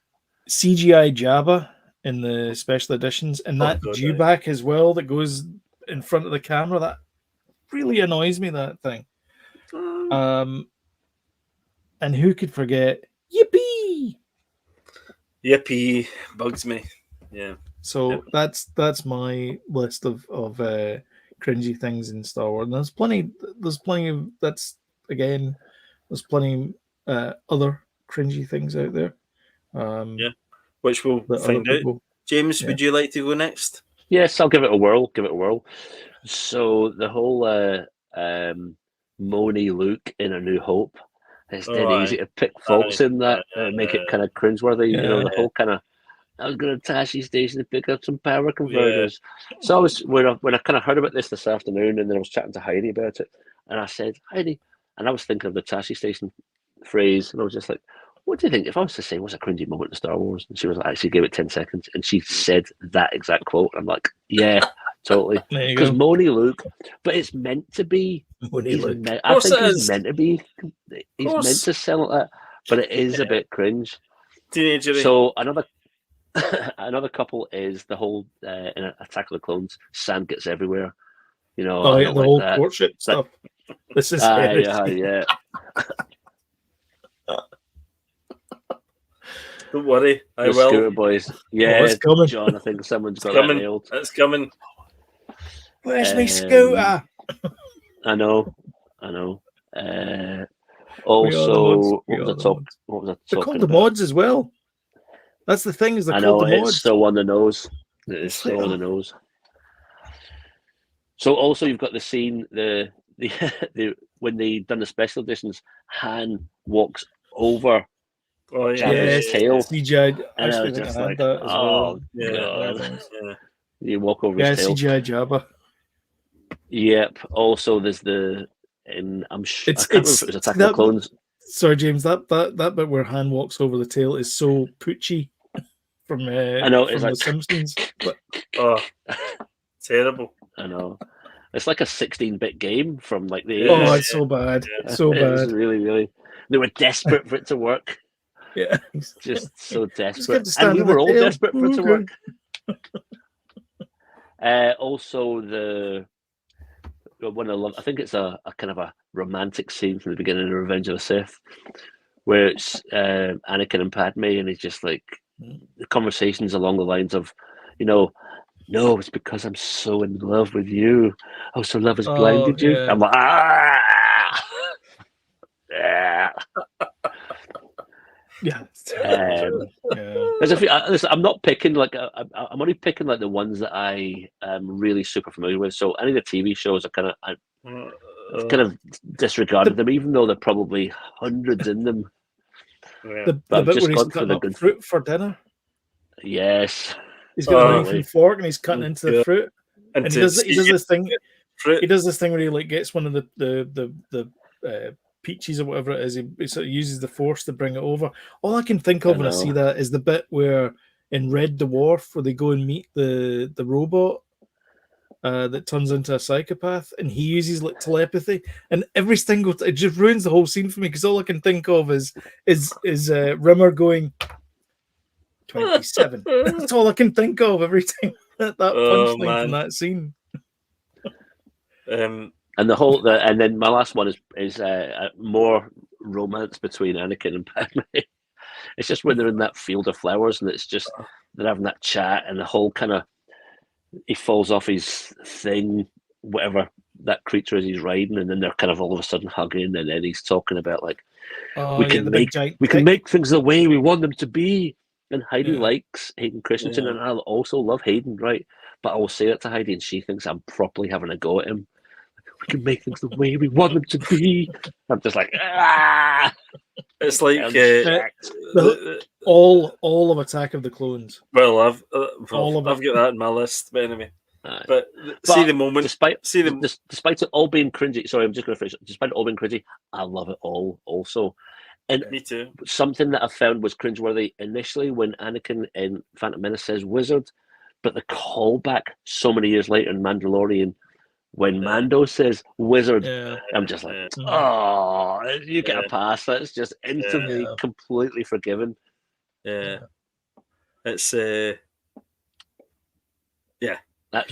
CGI Jabba in the special editions, and that dewback as well that goes in front of the camera. That really annoys me. That thing. And who could forget Yippee? Yippee bugs me. Yeah. So that's my list of cringy things in Star Wars. And there's plenty of again, there's plenty other cringy things out there. Which we'll find out. James, would you like to go next? Yes, I'll give it a whirl. So the whole moany Luke in A New Hope, it's dead easy to pick faults in that, make it kind of cringeworthy. You know, the whole kind of, I was going to Tashi Station to pick up some power converters. So I was when I kind of heard about this afternoon, and then I was chatting to Heidi about it, and I said, Heidi, and I was thinking of the Tashi Station phrase, and I was just like, what do you think if I was to say what's a cringy moment in Star Wars? And she was like, she gave it 10 seconds, and she said that exact quote. I'm like, yeah, totally. Because Moany Luke, but it's meant to be. I think he's meant to be. He's meant to sound like that, but it is a bit cringe. Teenager. So another couple is the whole in Attack of the Clones, sand gets everywhere. You know, the whole courtship stuff. This is yeah. Don't worry, I will. Scooter boys. Yeah, it's coming. John, I think someone's got that nailed. It's coming. Where's my scooter? I know. Also, what was I talking about? They're called the mods as well. That's the thing, is they're called the mods. It's so on the nose. It is so on the nose. So also you've got the scene, the when they done the special editions, Han walks over Jabba's tail. CGI. And I was just like, God. You walk over his tail. CGI Jabba. Yep. Also, there's I can't remember if it was Attack of the Clones. Sorry, James. That bit where Han walks over the tail is so Poochie from The Simpsons. But... terrible. I know. It's like a 16-bit game from like the 80s. Oh, it's so bad. So bad. It's really, really. They were desperate for it to work. Yeah. Just so desperate. And we were all desperate for it to work. Also, I think it's a kind of a romantic scene from the beginning of Revenge of the Sith, where it's Anakin and Padme, and he's just like, the conversations along the lines of, no, it's because I'm so in love with you. Oh, so love has blinded you. I'm like, Yeah. There's a few. Listen, I'm not picking I'm only picking like the ones that I am really super familiar with. So any of the TV shows I've kind of disregarded them, even though there are probably hundreds in them. The bit where he's cutting up fruit for dinner. Yes. He's got a knife and fork, and he's cutting into the fruit. And he does this thing. He does this thing where he like gets one of the peaches or whatever it is. He sort of uses the force to bring it over. All I can think of when I see that is the bit where in Red Dwarf, where they go and meet the robot that turns into a psychopath, and he uses like telepathy, and every single it just ruins the whole scene for me, because all I can think of is Rimmer going 27. That's all I can think of every time that punchline from that scene. And and then my last one is more romance between Anakin and Padme. It's just when they're in that field of flowers, and it's just they're having that chat, and the whole kind of he falls off his thing, whatever that creature is he's riding, and then they're kind of all of a sudden hugging, and then he's talking about like we can make things the way we want them to be. And Heidi likes Hayden Christensen, and I also love Hayden, right? But I will say that to Heidi, and she thinks I'm properly having a go at him. We can make things the way we want them to be. I'm just like, It's like all of Attack of the Clones. Well, I've got that in my list, but anyway. But see the moment. Despite it all being cringy. Sorry, I'm just going to finish. Despite it all being cringy, I love it all. Also, and me too. Something that I found was cringeworthy initially when Anakin in Phantom Menace says "wizard," but the callback so many years later in Mandalorian. When Mando says "wizard," I'm just like, "Oh, you get a pass." That's just instantly, completely forgiven. Yeah, it's that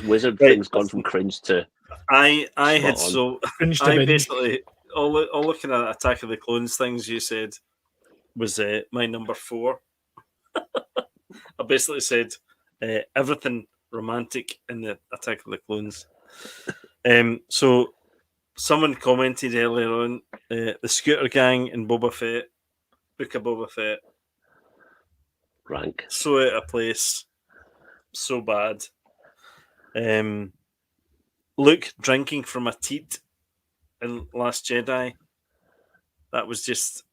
wizard thing's gone from cringe to. I basically all looking at Attack of the Clones things you said was my number 4. I basically said everything romantic in the Attack of the Clones. So someone commented earlier on the Scooter Gang in Boba Fett, Book of Boba Fett. Rank. So out of place. So bad. Luke drinking from a teat in Last Jedi. That was just...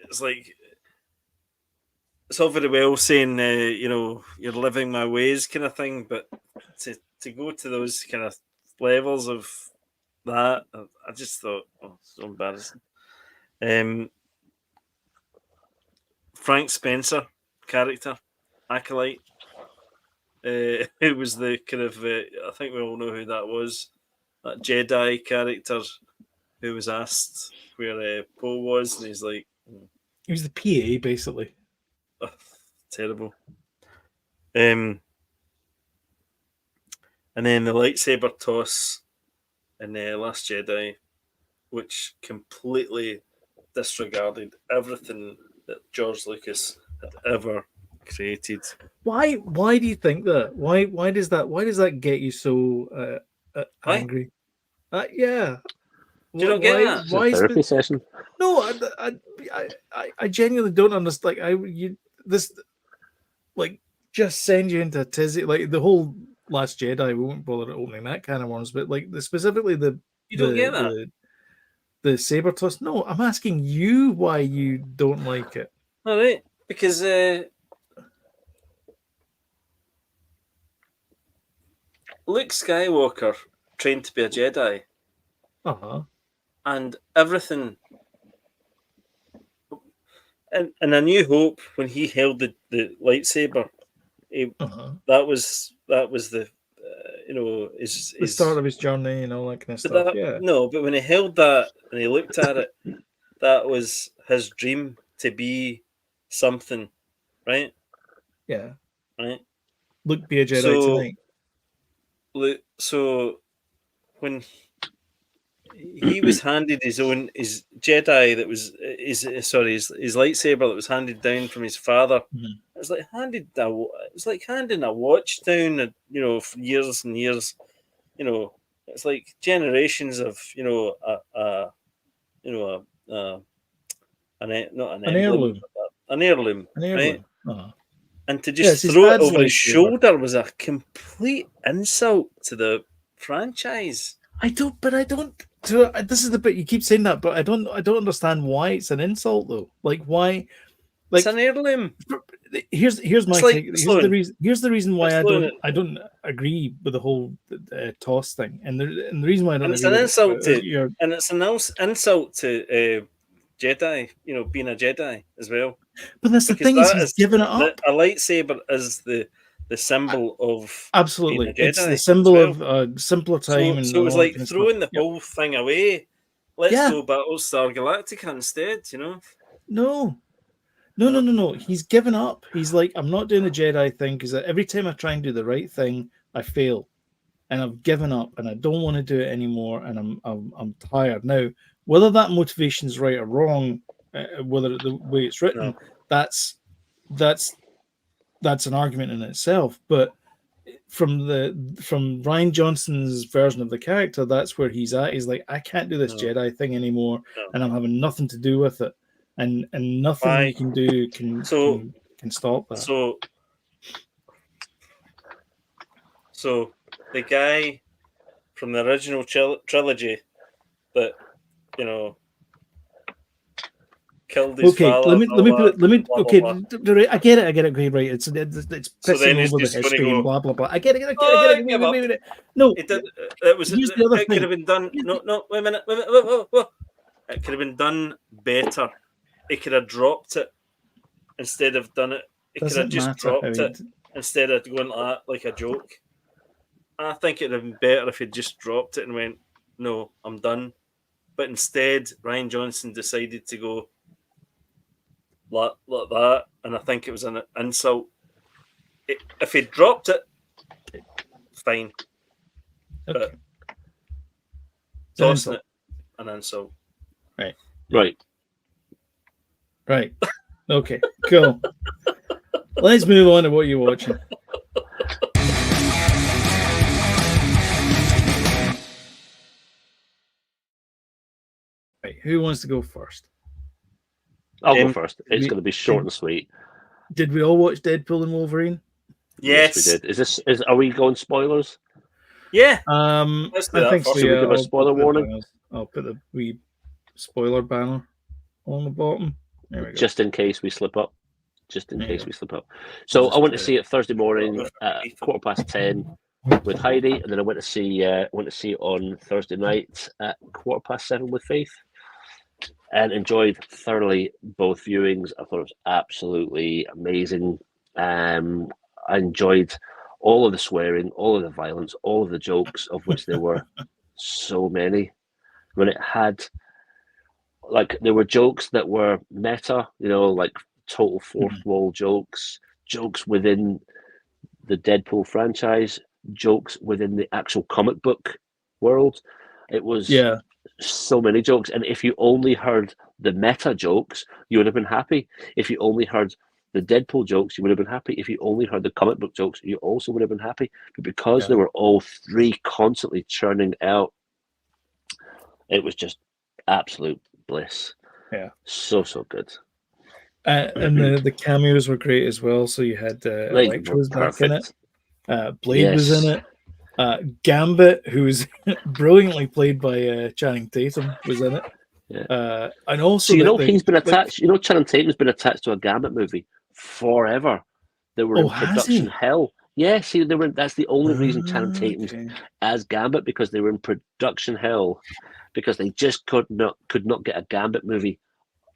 It's like... It's all very well saying, you're living my ways kind of thing, but to go to those kind of levels of that, I just thought, so embarrassing. Frank Spencer character, Acolyte. It was the kind of, I think we all know who that was, that Jedi character who was asked where Poe was, and he's like... He was the PA, basically. Terrible. And then the lightsaber toss in the Last Jedi, which completely disregarded everything that George Lucas had ever created. Why do you think that? Why does that get you so angry? Yeah. Do you not get that? It's a therapy session. No, I genuinely don't understand. Just send you into a tizzy. Like the whole Last Jedi, we won't bother opening that kind of worms. But like specifically you don't get that. The saber toss. No, I'm asking you why you don't like it. All right, because Luke Skywalker trained to be a Jedi. And everything, and A New Hope, when he held the lightsaber, that was the the start of his journey and all that kind of stuff. No, but when he held that and he looked at it, that was his dream to be something, right? Yeah. Right. Luke be a Jedi tonight. So when he was handed his Jedi that was his lightsaber that was handed down from his father. Mm-hmm. It was like handing a watch down, for years and years. It's like generations of an heirloom, right? And to just throw it over his shoulder was a complete insult to the franchise. This is the bit you keep saying that, but I don't understand why it's an insult though. Like why? Like it's an heirloom. Here's my take. Here's the reason why I don't agree with the whole toss thing, and the reason why I don't. And it's an insult to Jedi. Being a Jedi as well. But that's the thing is he's given it up. A lightsaber is the symbol of absolutely. It's the symbol of a simpler time. So it was like throwing the whole thing away. Let's go Battlestar Galactica instead. No. He's given up. He's like, I'm not doing the Jedi thing because every time I try and do the right thing, I fail, and I've given up, and I don't want to do it anymore, and I'm tired now. Whether that motivation is right or wrong, whether the way it's written, that's an argument in itself. But from Rian Johnson's version of the character, that's where he's at. He's like, I can't do this Jedi thing anymore, and I'm having nothing to do with it. And nothing you can do can stop that. So the guy from the original trilogy that killed his father. I get it. Okay, right. It's pissing over the history and blah blah blah. I get it. Wait. No, it could have been done. No, wait a minute. Whoa. It could have been done better. It could have dropped it instead of done it. It could have just dropped it instead of going like a joke. I think it'd have been better if he'd just dropped it and went, "No, I'm done." But instead, Rian Johnson decided to go like that, and I think it was an insult. If he dropped it, fine. Okay. But tossing it, an insult. Right. Okay. Cool. Let's move on to what you're watching. Right, who wants to go first? I'll go first. It's going to be short and sweet. Did we all watch Deadpool and Wolverine? Yes, we did. Are we going spoilers? Yeah. I think so. Should we give a spoiler warning? I'll put the wee spoiler banner on the bottom. There we go. Just in case we slip up. So I went to see it Thursday morning at 10:15 with Heidi, and then I went to see it on Thursday night at 7:15 with Faith, and enjoyed thoroughly both viewings. I thought it was absolutely amazing. I enjoyed all of the swearing, all of the violence, all of the jokes, of which there were so many. When it had, like, there were jokes that were meta, like total fourth wall jokes within the Deadpool franchise, jokes within the actual comic book world. It was so many jokes, and if you only heard the meta jokes, you would have been happy. If you only heard the Deadpool jokes, you would have been happy. If you only heard the comic book jokes, you also would have been happy. But because they were all three constantly churning out, it was just absolute bliss. Yeah, so good. And the cameos were great as well. So you had Electra was back in it. Blade was in it. Gambit, who was brilliantly played by Channing Tatum, was in it. Yeah. And also, he's been attached. Channing Tatum's been attached to a Gambit movie forever. They were in production hell. Yeah, see, they were. That's the only reason Channing Tatum's as Gambit, because they were in production hell, because they just could not get a Gambit movie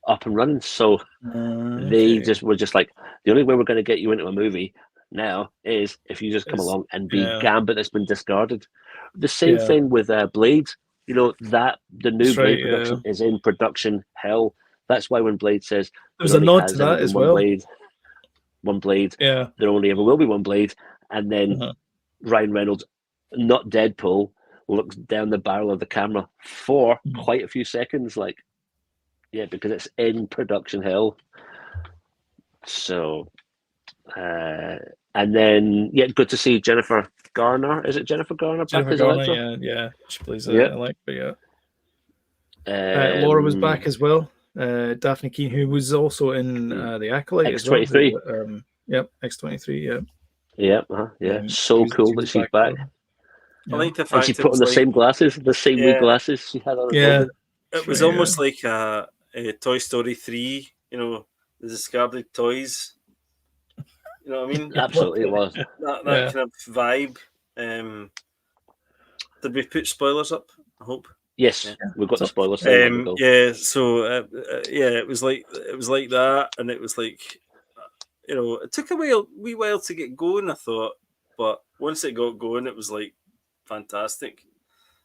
up and running. So they were just like, the only way we're going to get you into a movie now is if you just come along and be Gambit that's been discarded. The same thing with Blade. That the new Blade production is in production hell. That's why when Blade says there's a nod to that as well. One Blade. Yeah. There only ever will be one Blade. And then Ryan Reynolds, not Deadpool, looks down the barrel of the camera for quite a few seconds, like, because it's in production hell. So, and then good to see Jennifer Garner. Is it Jennifer Garner? Jennifer Garner, yeah. She plays Electra, Laura was back as well. Daphne Keane, who was also in The Acolyte X-23. as well. X-23, Yeah. So cool that she's back. I like the fact and she put on the same glasses, the same wee glasses she had on her body. It was almost like a Toy Story 3, the discarded toys. You know what I mean? Absolutely, it was. That kind of vibe. Did we put spoilers up? I hope. Yes, we've got the spoilers. So it was like that, and it was like, it took a wee while to get going, I thought, but once it got going, it was like fantastic.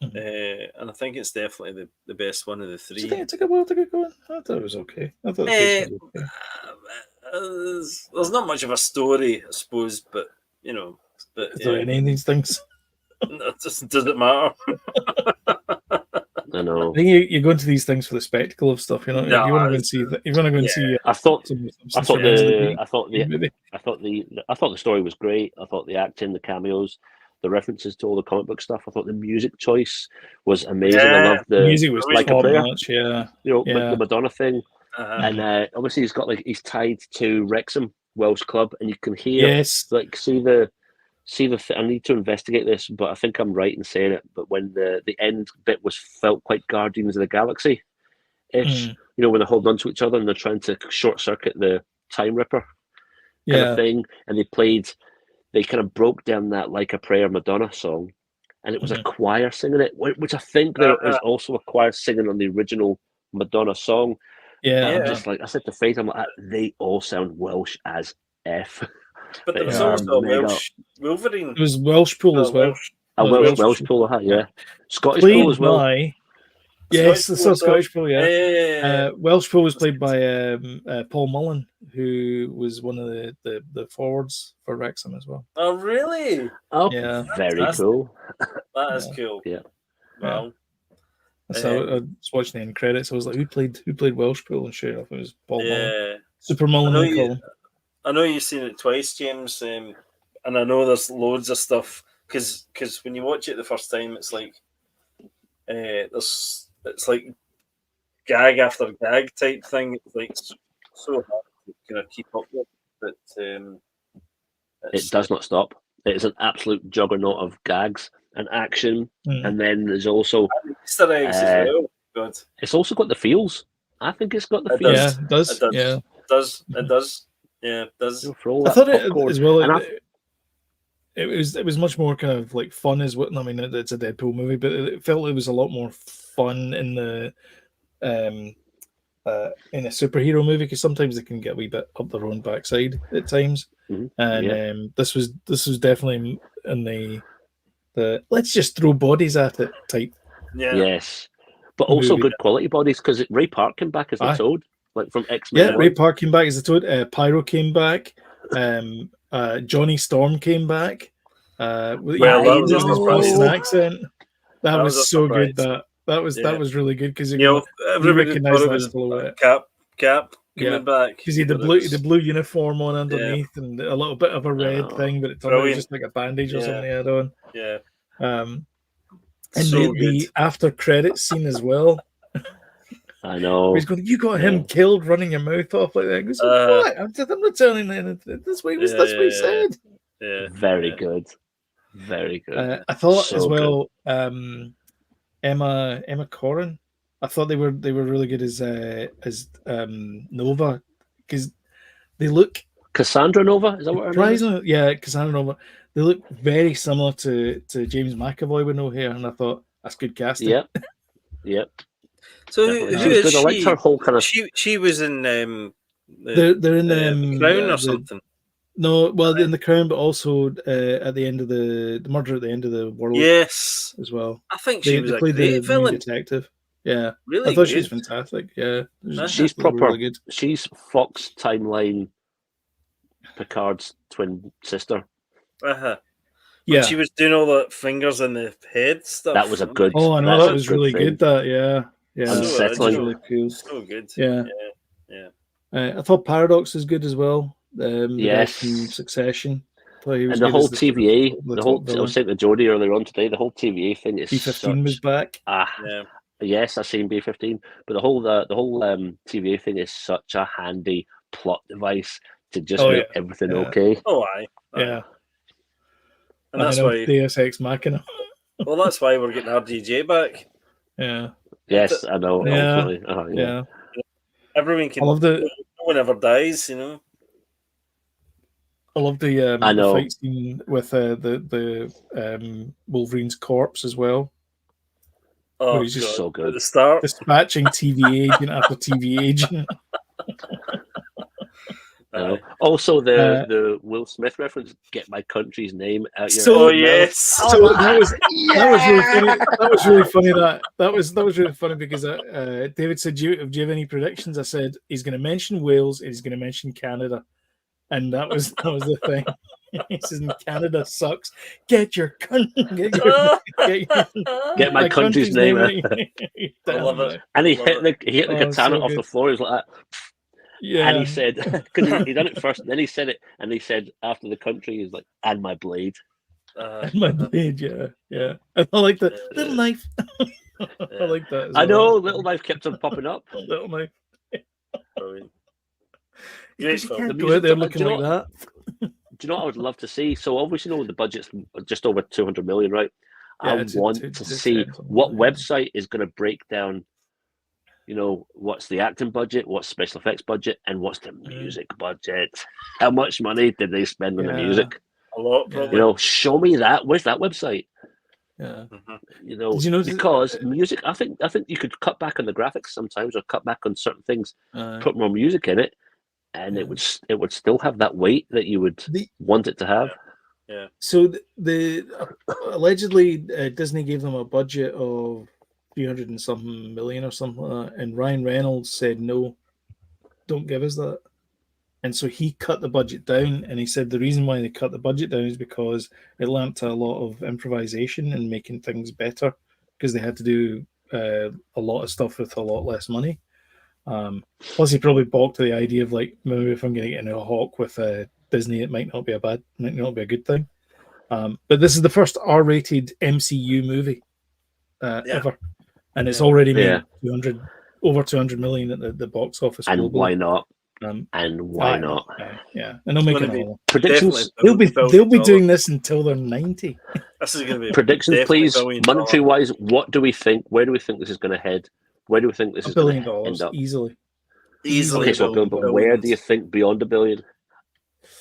And I think it's definitely the best one of the three. Do you think it took a while to get going? I thought it was okay. I thought it was okay. There's not much of a story, I suppose, but any of these things. It doesn't matter. I know. I think you go into these things for the spectacle of stuff. You want to go and see. You want to go and see. I thought the story was great. I thought the acting, the cameos, the references to all the comic book stuff. I thought the music choice was amazing. I loved the music was like a prayer. Much, the Madonna thing, and obviously he's tied to Wrexham Welsh club, and you can hear I need to investigate this, but I think I'm right in saying it. But when the end bit felt quite Guardians of the Galaxy ish, when they're holding on to each other and they're trying to short circuit the Time Ripper kind of thing, and they kind of broke down that Like a Prayer Madonna song, and it was a choir singing it, which I think there is also a choir singing on the original Madonna song. I'm just like, I said to Faith, I'm like, they all sound Welsh as F. But there was also a Welsh Wolverine. It was Welsh pool as well. A Welsh pool, Scottish pool as well. Yes, the Scottish pool, Welsh pool was played by Paul Mullen, who was one of the forwards for Wrexham as well. Oh, really? Oh, very cool. That is cool. Yeah. Wow. So I was watching the end credits. I was like, who played Welsh pool? And sure enough, it was Paul Mullen. Super Mullen, they call him. I know you've seen it twice, James, and I know there's loads of stuff because when you watch it the first time, it's like it's like gag after gag type thing. It's like so hard to kind of keep up with, but it does not stop. It is an absolute juggernaut of gags and action, and then there's also Easter eggs as well. God, it's also got the feels. I think it's got the feels. Yeah, it does. It does. Yeah, it does. It does. Yeah, it does. I thought it as well. It was much more kind of like fun as what. I mean, it's a Deadpool movie, but it felt it was a lot more fun in the in a superhero movie because sometimes they can get a wee bit up their own backside at times, and this was definitely in the let's just throw bodies at it type. Yeah. Yes, but also good quality bodies because Ray Park came back as the Toad, like from X-Men. Yeah, Ray Park came back as the Toad. Pyro came back. Johnny Storm came back. With his Boston accent. That was so good. That was really good because you recognize that silhouette. Cap coming back because he had the blue uniform on underneath and a little bit of a red thing, but it turned out just like a bandage or something he had on. Yeah. And so the after credits scene as well. I know. He's going, you got him killed running your mouth off like that. He goes, what? I'm not telling anything. That's what he said. Yeah. Very good. Very good. I thought so as well, Emma Corrin. I thought they were really good as Nova because they look Cassandra Nova. Is that what her name is? Yeah, Cassandra Nova. They look very similar to James McAvoy with no hair, and I thought that's good casting. Yep. So who is she? I liked her whole kind of. She was in. They're in Crown or something. No, well, in The Crown, but also at the end of the murder at the end of the world. Yes, as well. I think she was a great villain. Detective. Yeah, really. I thought she was fantastic. Yeah, she's proper. Really good. She's Fox timeline. Picard's twin sister. Yeah, when she was doing all the fingers in the head stuff. That was a good. Oh, I know that was really good. That yeah, unsettling. Really cool. So good. Yeah. I thought Paradox is good as well. Yes, Succession. And the whole TVA, I was saying to Jodie earlier on today, the whole TVA thing is. B-15 was back. Yes, I've seen B-15, but the whole TVA thing is such a handy plot device to just make everything okay. Oh, aye. Yeah. And that's why Deus Ex Machina. Well, that's why we're getting RDJ back. Yeah. Yes, I know. Yeah. Everyone can. I love the. No one ever dies, you know. I love the fight scene with the Wolverine's corpse as well. Oh, he's just so good. At the start, dispatching TV agent after TV agent. Also, the Will Smith reference, "Get my country's name out your." So yes, so that was really funny. That was really funny. That was really funny because David said, "Do you have any predictions?" I said he's going to mention Wales and he's going to mention Canada, and that was the thing. He says, "Canada sucks. Get my country's name out." I love it. And he hit the katana off the floor. He was like that. Yeah, and he said, because he done it first, and then he said it, and he said after the country, he's like, "And my blade." And my blade, yeah. I like the little knife. I like that. I know, little knife kept on popping up. Little knife. Great film. You can't go out there looking like that. Do you know what I would love to see? So obviously, the budget's just over 200 million, right? Yeah, I want to see what website is going to break down. What's the acting budget, what's special effects budget, and what's the music budget? How much money did they spend on the music? A lot, probably. Show me that. Where's that website? Yeah. Because music, I think you could cut back on the graphics sometimes, or cut back on certain things, put more music in it, and it would still have that weight that you would want it to have. Yeah. So the allegedly Disney gave them a budget of 300 and something million or something like that, and Ryan Reynolds said no, don't give us that, and so he cut the budget down. And he said the reason why they cut the budget down is because it lent to a lot of improvisation and making things better because they had to do a lot of stuff with a lot less money. Plus, he probably balked to the idea of like, maybe if I'm going to get into a hawk with Disney, it might not be a good thing. But this is the first R-rated MCU movie ever, and it's already made over 200 million at the box office. And globally. Why not? And why not? Yeah, and they'll make another one. Predictions. They'll be doing this until they're 90. This is going to be predictions, please. Monetary wise, what do we think? Where do we think this is going to head? Where do we think this is going to end up? Easily. Okay, so but where do you think beyond $1 billion?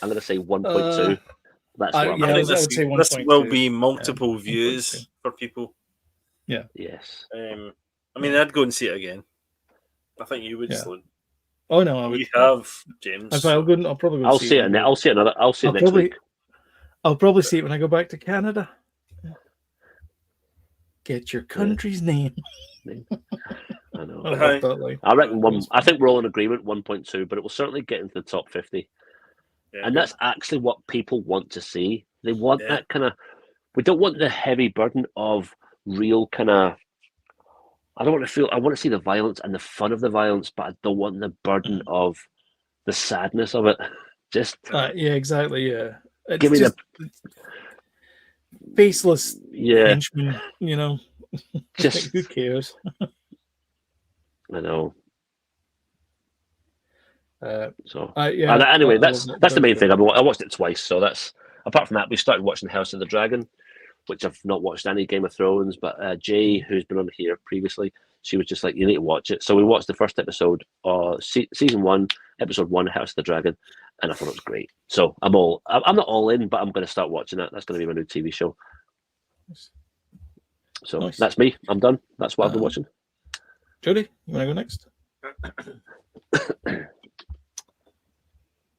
I'm going to say 1.2. That's what I'm I think this will be multiple views for people. Yeah. Yes. I mean, I'd go and see it again. I think you would, Sloan. Oh no, I would. You have, James. I'll probably. I'll see it. I'll see another. I'll see it next week. I'll probably see it when I go back to Canada. Get your country's name. I know. I reckon one. I think we're all in agreement. 1.2, but it will certainly get into the top 50. Yeah, and that's actually what people want to see. They want that kind of. We don't want the heavy burden of real kind of. I don't want to feel. I want to see the violence and the fun of the violence, but I don't want the burden of the sadness of it. Just exactly. Yeah, give me the faceless henchman. You know, just who cares? I know. Yeah. Anyway, that's the main thing. I watched it twice, so that's. Apart from that, we started watching House of the Dragon, which I've not watched any Game of Thrones, but Jay, who's been on here previously, she was just like, you need to watch it. So we watched the first episode, season 1, episode 1, House of the Dragon, and I thought it was great. So I'm not all in, but I'm going to start watching that. That's going to be my new TV show. So That's me. I'm done. That's what I've been watching. Jody, you want to go next?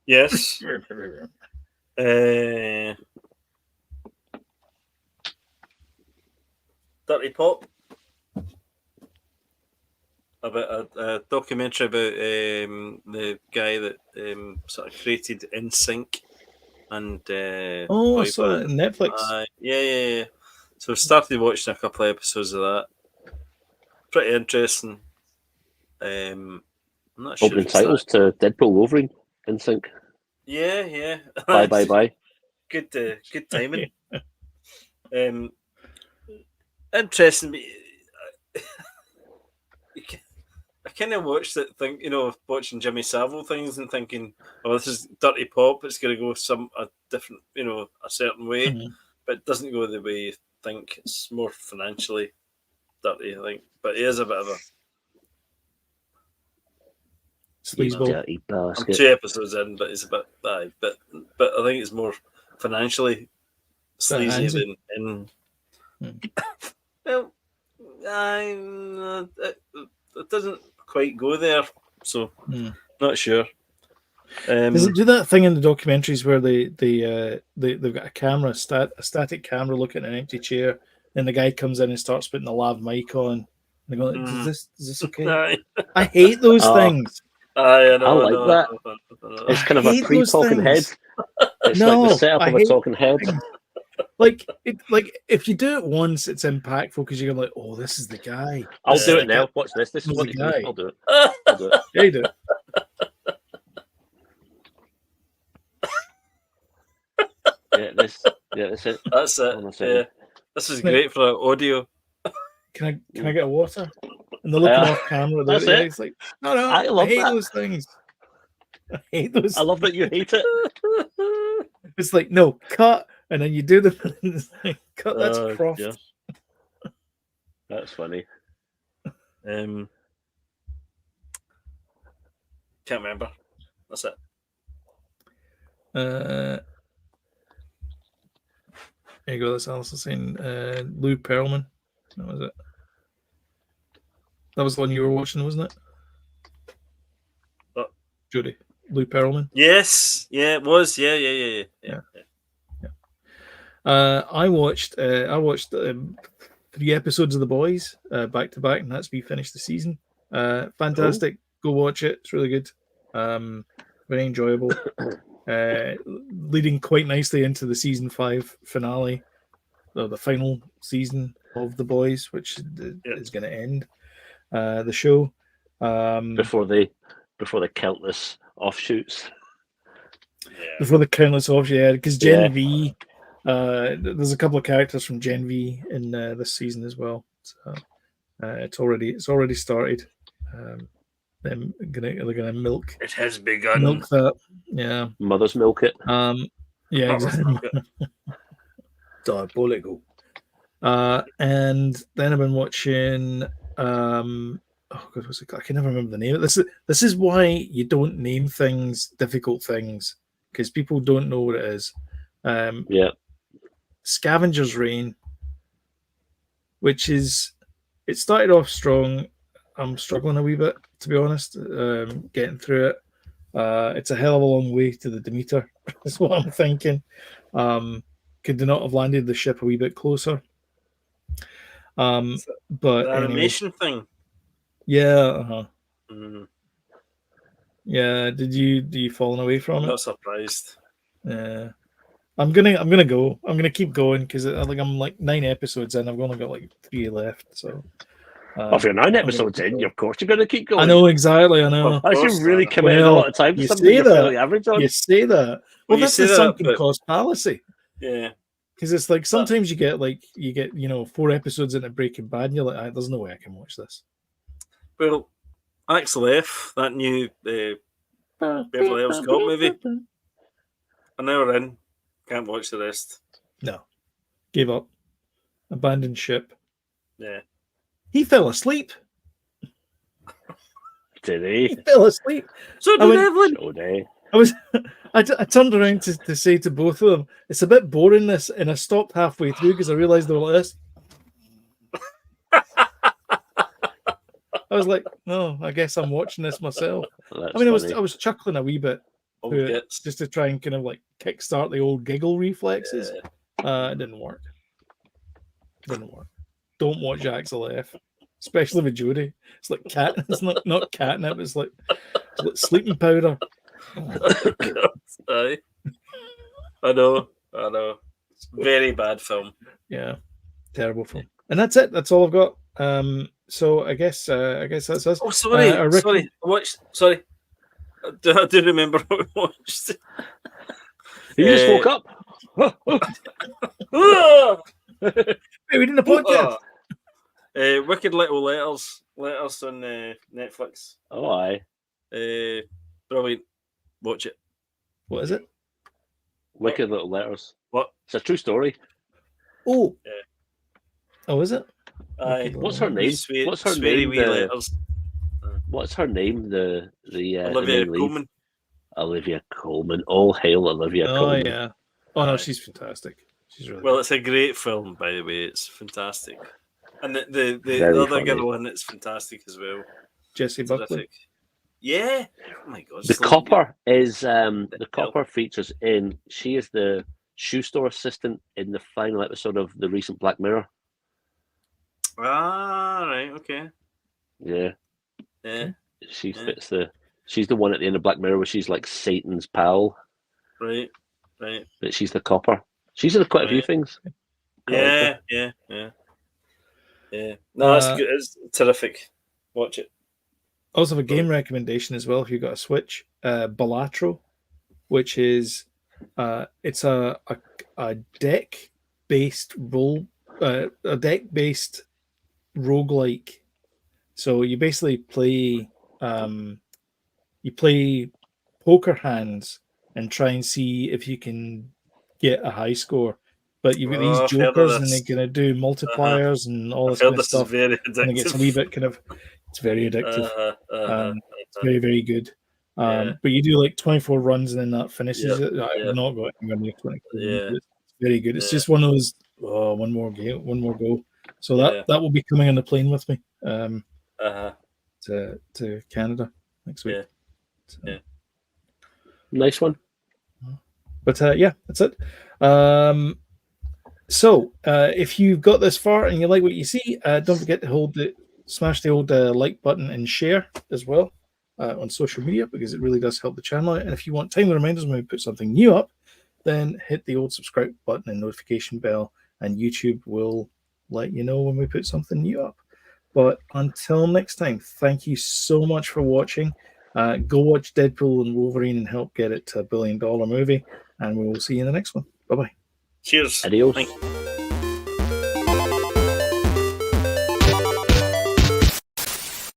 Yes. Dirty Pop, about a documentary about the guy that sort of created NSYNC and I saw it on Netflix. Yeah. So I started watching a couple of episodes of that. Pretty interesting. I'm not sure. Opening titles to Deadpool, Wolverine, NSYNC. Yeah. Bye. Good timing. Interesting. I kind of watched it, watching Jimmy Savile things and thinking, "Oh, this is Dirty Pop. It's going to go a different, a certain way," but it doesn't go the way you think. It's more financially dirty, I think. But it is a bit of a dirty basket. I'm 2 episodes in, but it's a bit bad. But I think it's more financially sleazy than. Well, it doesn't quite go there, so not sure. Does it do that thing in the documentaries where they've got a camera, a static camera looking at an empty chair, and the guy comes in and starts putting the lav mic on, and they go, "Is this okay?" I hate those things. I like that. It's kind of a pre-talking head. It's like the setup of a talking head. Like if you do it once, it's impactful because you're like, "Oh, this is the guy." I'll do it now. Watch this. This is what you do. I'll do it. Yeah, you do it. That's it. That's it. Yeah. This is great for audio. Can I get a water? And they're looking off camera. That's it. It's like, no, I hate those things. I hate those. I love that you hate it. It's like, no, cut, and then you do the cut. That's Croft. Yeah. That's funny. Can't remember. That's it. There you go. That's Alison saying Lou Pearlman. That was it. That was the one you were watching, wasn't it? What? Judy. Lou Pearlman. Yes. Yeah, it was. Yeah. I watched 3 episodes of The Boys back to back, and that's me finished the season. Fantastic. Go watch it. It's really good. Very enjoyable. Leading quite nicely into the season 5 finale, or the final season of The Boys, which is going to end the show. before the countless offshoots. Before the countless offshoots, yeah, because Gen V, there's a couple of characters from Gen V in this season as well. So it's already started. They're gonna milk. It has begun. Milk that, yeah. Mother's milk it. Yeah, exactly. Diabolical. And then I've been watching. Oh God, what's it? I can never remember the name. This is why you don't name things difficult things, because people don't know what it is. Scavenger's Reign, which is, it started off strong. I'm struggling a wee bit, to be honest, getting through it. It's a hell of a long way to the Demeter. That's what I'm thinking. Could they not have landed the ship a wee bit closer? But the animation thing. Yeah. Yeah. Do you fallen away from I'm it? not surprised. Yeah. I'm gonna go. I'm gonna keep going because I'm like 9 episodes in. I've only got like 3 left. So. If you're 9 episodes in, of course you're going to keep going. I know, exactly. I know. I should really committed a lot of time to something you're fairly average on. You say that. Well, that's the sunken cost fallacy. Yeah. Because it's like sometimes you get 4 episodes into Breaking Bad and you're like, there's no way I can watch this. Well, Axel F, that new Beverly Hills Cop movie, an hour in, can't watch the rest. No. Gave up. Abandoned ship. Yeah. He fell asleep. Did he? He fell asleep. So did Evelyn. So did. I turned around to say to both of them, it's a bit boring this, and I stopped halfway through because I realised they were like this. I was like, no, I guess I'm watching this myself. That's funny. I was chuckling a wee bit Just to try and kind of like kickstart the old giggle reflexes. It didn't work. Don't watch Axel F, especially with Jodie. It's like cat. It's not catnip. It's like sleeping powder. Aye. I know. It's a very bad film. Yeah, terrible film. And that's it. That's all I've got. So I guess that's us. Oh, sorry. Sorry. I do remember what we watched. You just woke up. Hey, we did a podcast. Wicked Little Letters on Netflix. Oh, aye. Brilliant. Watch it. What is it? Wicked Little Letters. What? It's a true story. Oh. Yeah. Oh, is it? Aye. What's her name? What's her name? What's her name? The Olivia Colman. Olivia Colman. All hail Olivia Colman. Oh yeah. Oh no, she's fantastic. She's really well. It's a great film, by the way. It's fantastic, and the other girl in it's fantastic as well. Jessie Buckley. Yeah. Oh my God. The Copper is the Copper features in. She is the shoe store assistant in the final episode of the recent Black Mirror. Ah, right. Okay. Yeah. Yeah. She fits the. She's the one at the end of Black Mirror where she's like Satan's pal. Right. But she's the Copper. She's in quite a few things. Yeah. No, that's good. It's terrific. Watch it. Also have a game recommendation as well if you've got a Switch. Balatro, which is it's a deck-based roguelike. So you basically play poker hands and try and see if you can get a high score. But you've got these jokers and they're going to do multipliers and all this kind of stuff. Very addictive. And it gets a wee bit kind of, it's very addictive. It's very, very good. But you do like 24 runs and then that finishes it. I've not got anywhere near 24. It's very good. It's just one of those, one more go. So that will be coming on the plane with me to Canada next week. Nice one. But that's it. So if you've got this far and you like what you see, don't forget to smash the old like button and share as well on social media, because it really does help the channel out. And if you want timely reminders when we put something new up, then hit the old subscribe button and notification bell, and YouTube will let you know when we put something new up. But until next time, thank you so much for watching. Go watch Deadpool and Wolverine and help get it to $1 billion movie. And we will see you in the next one. Bye-bye. Cheers. Adios. Thank you.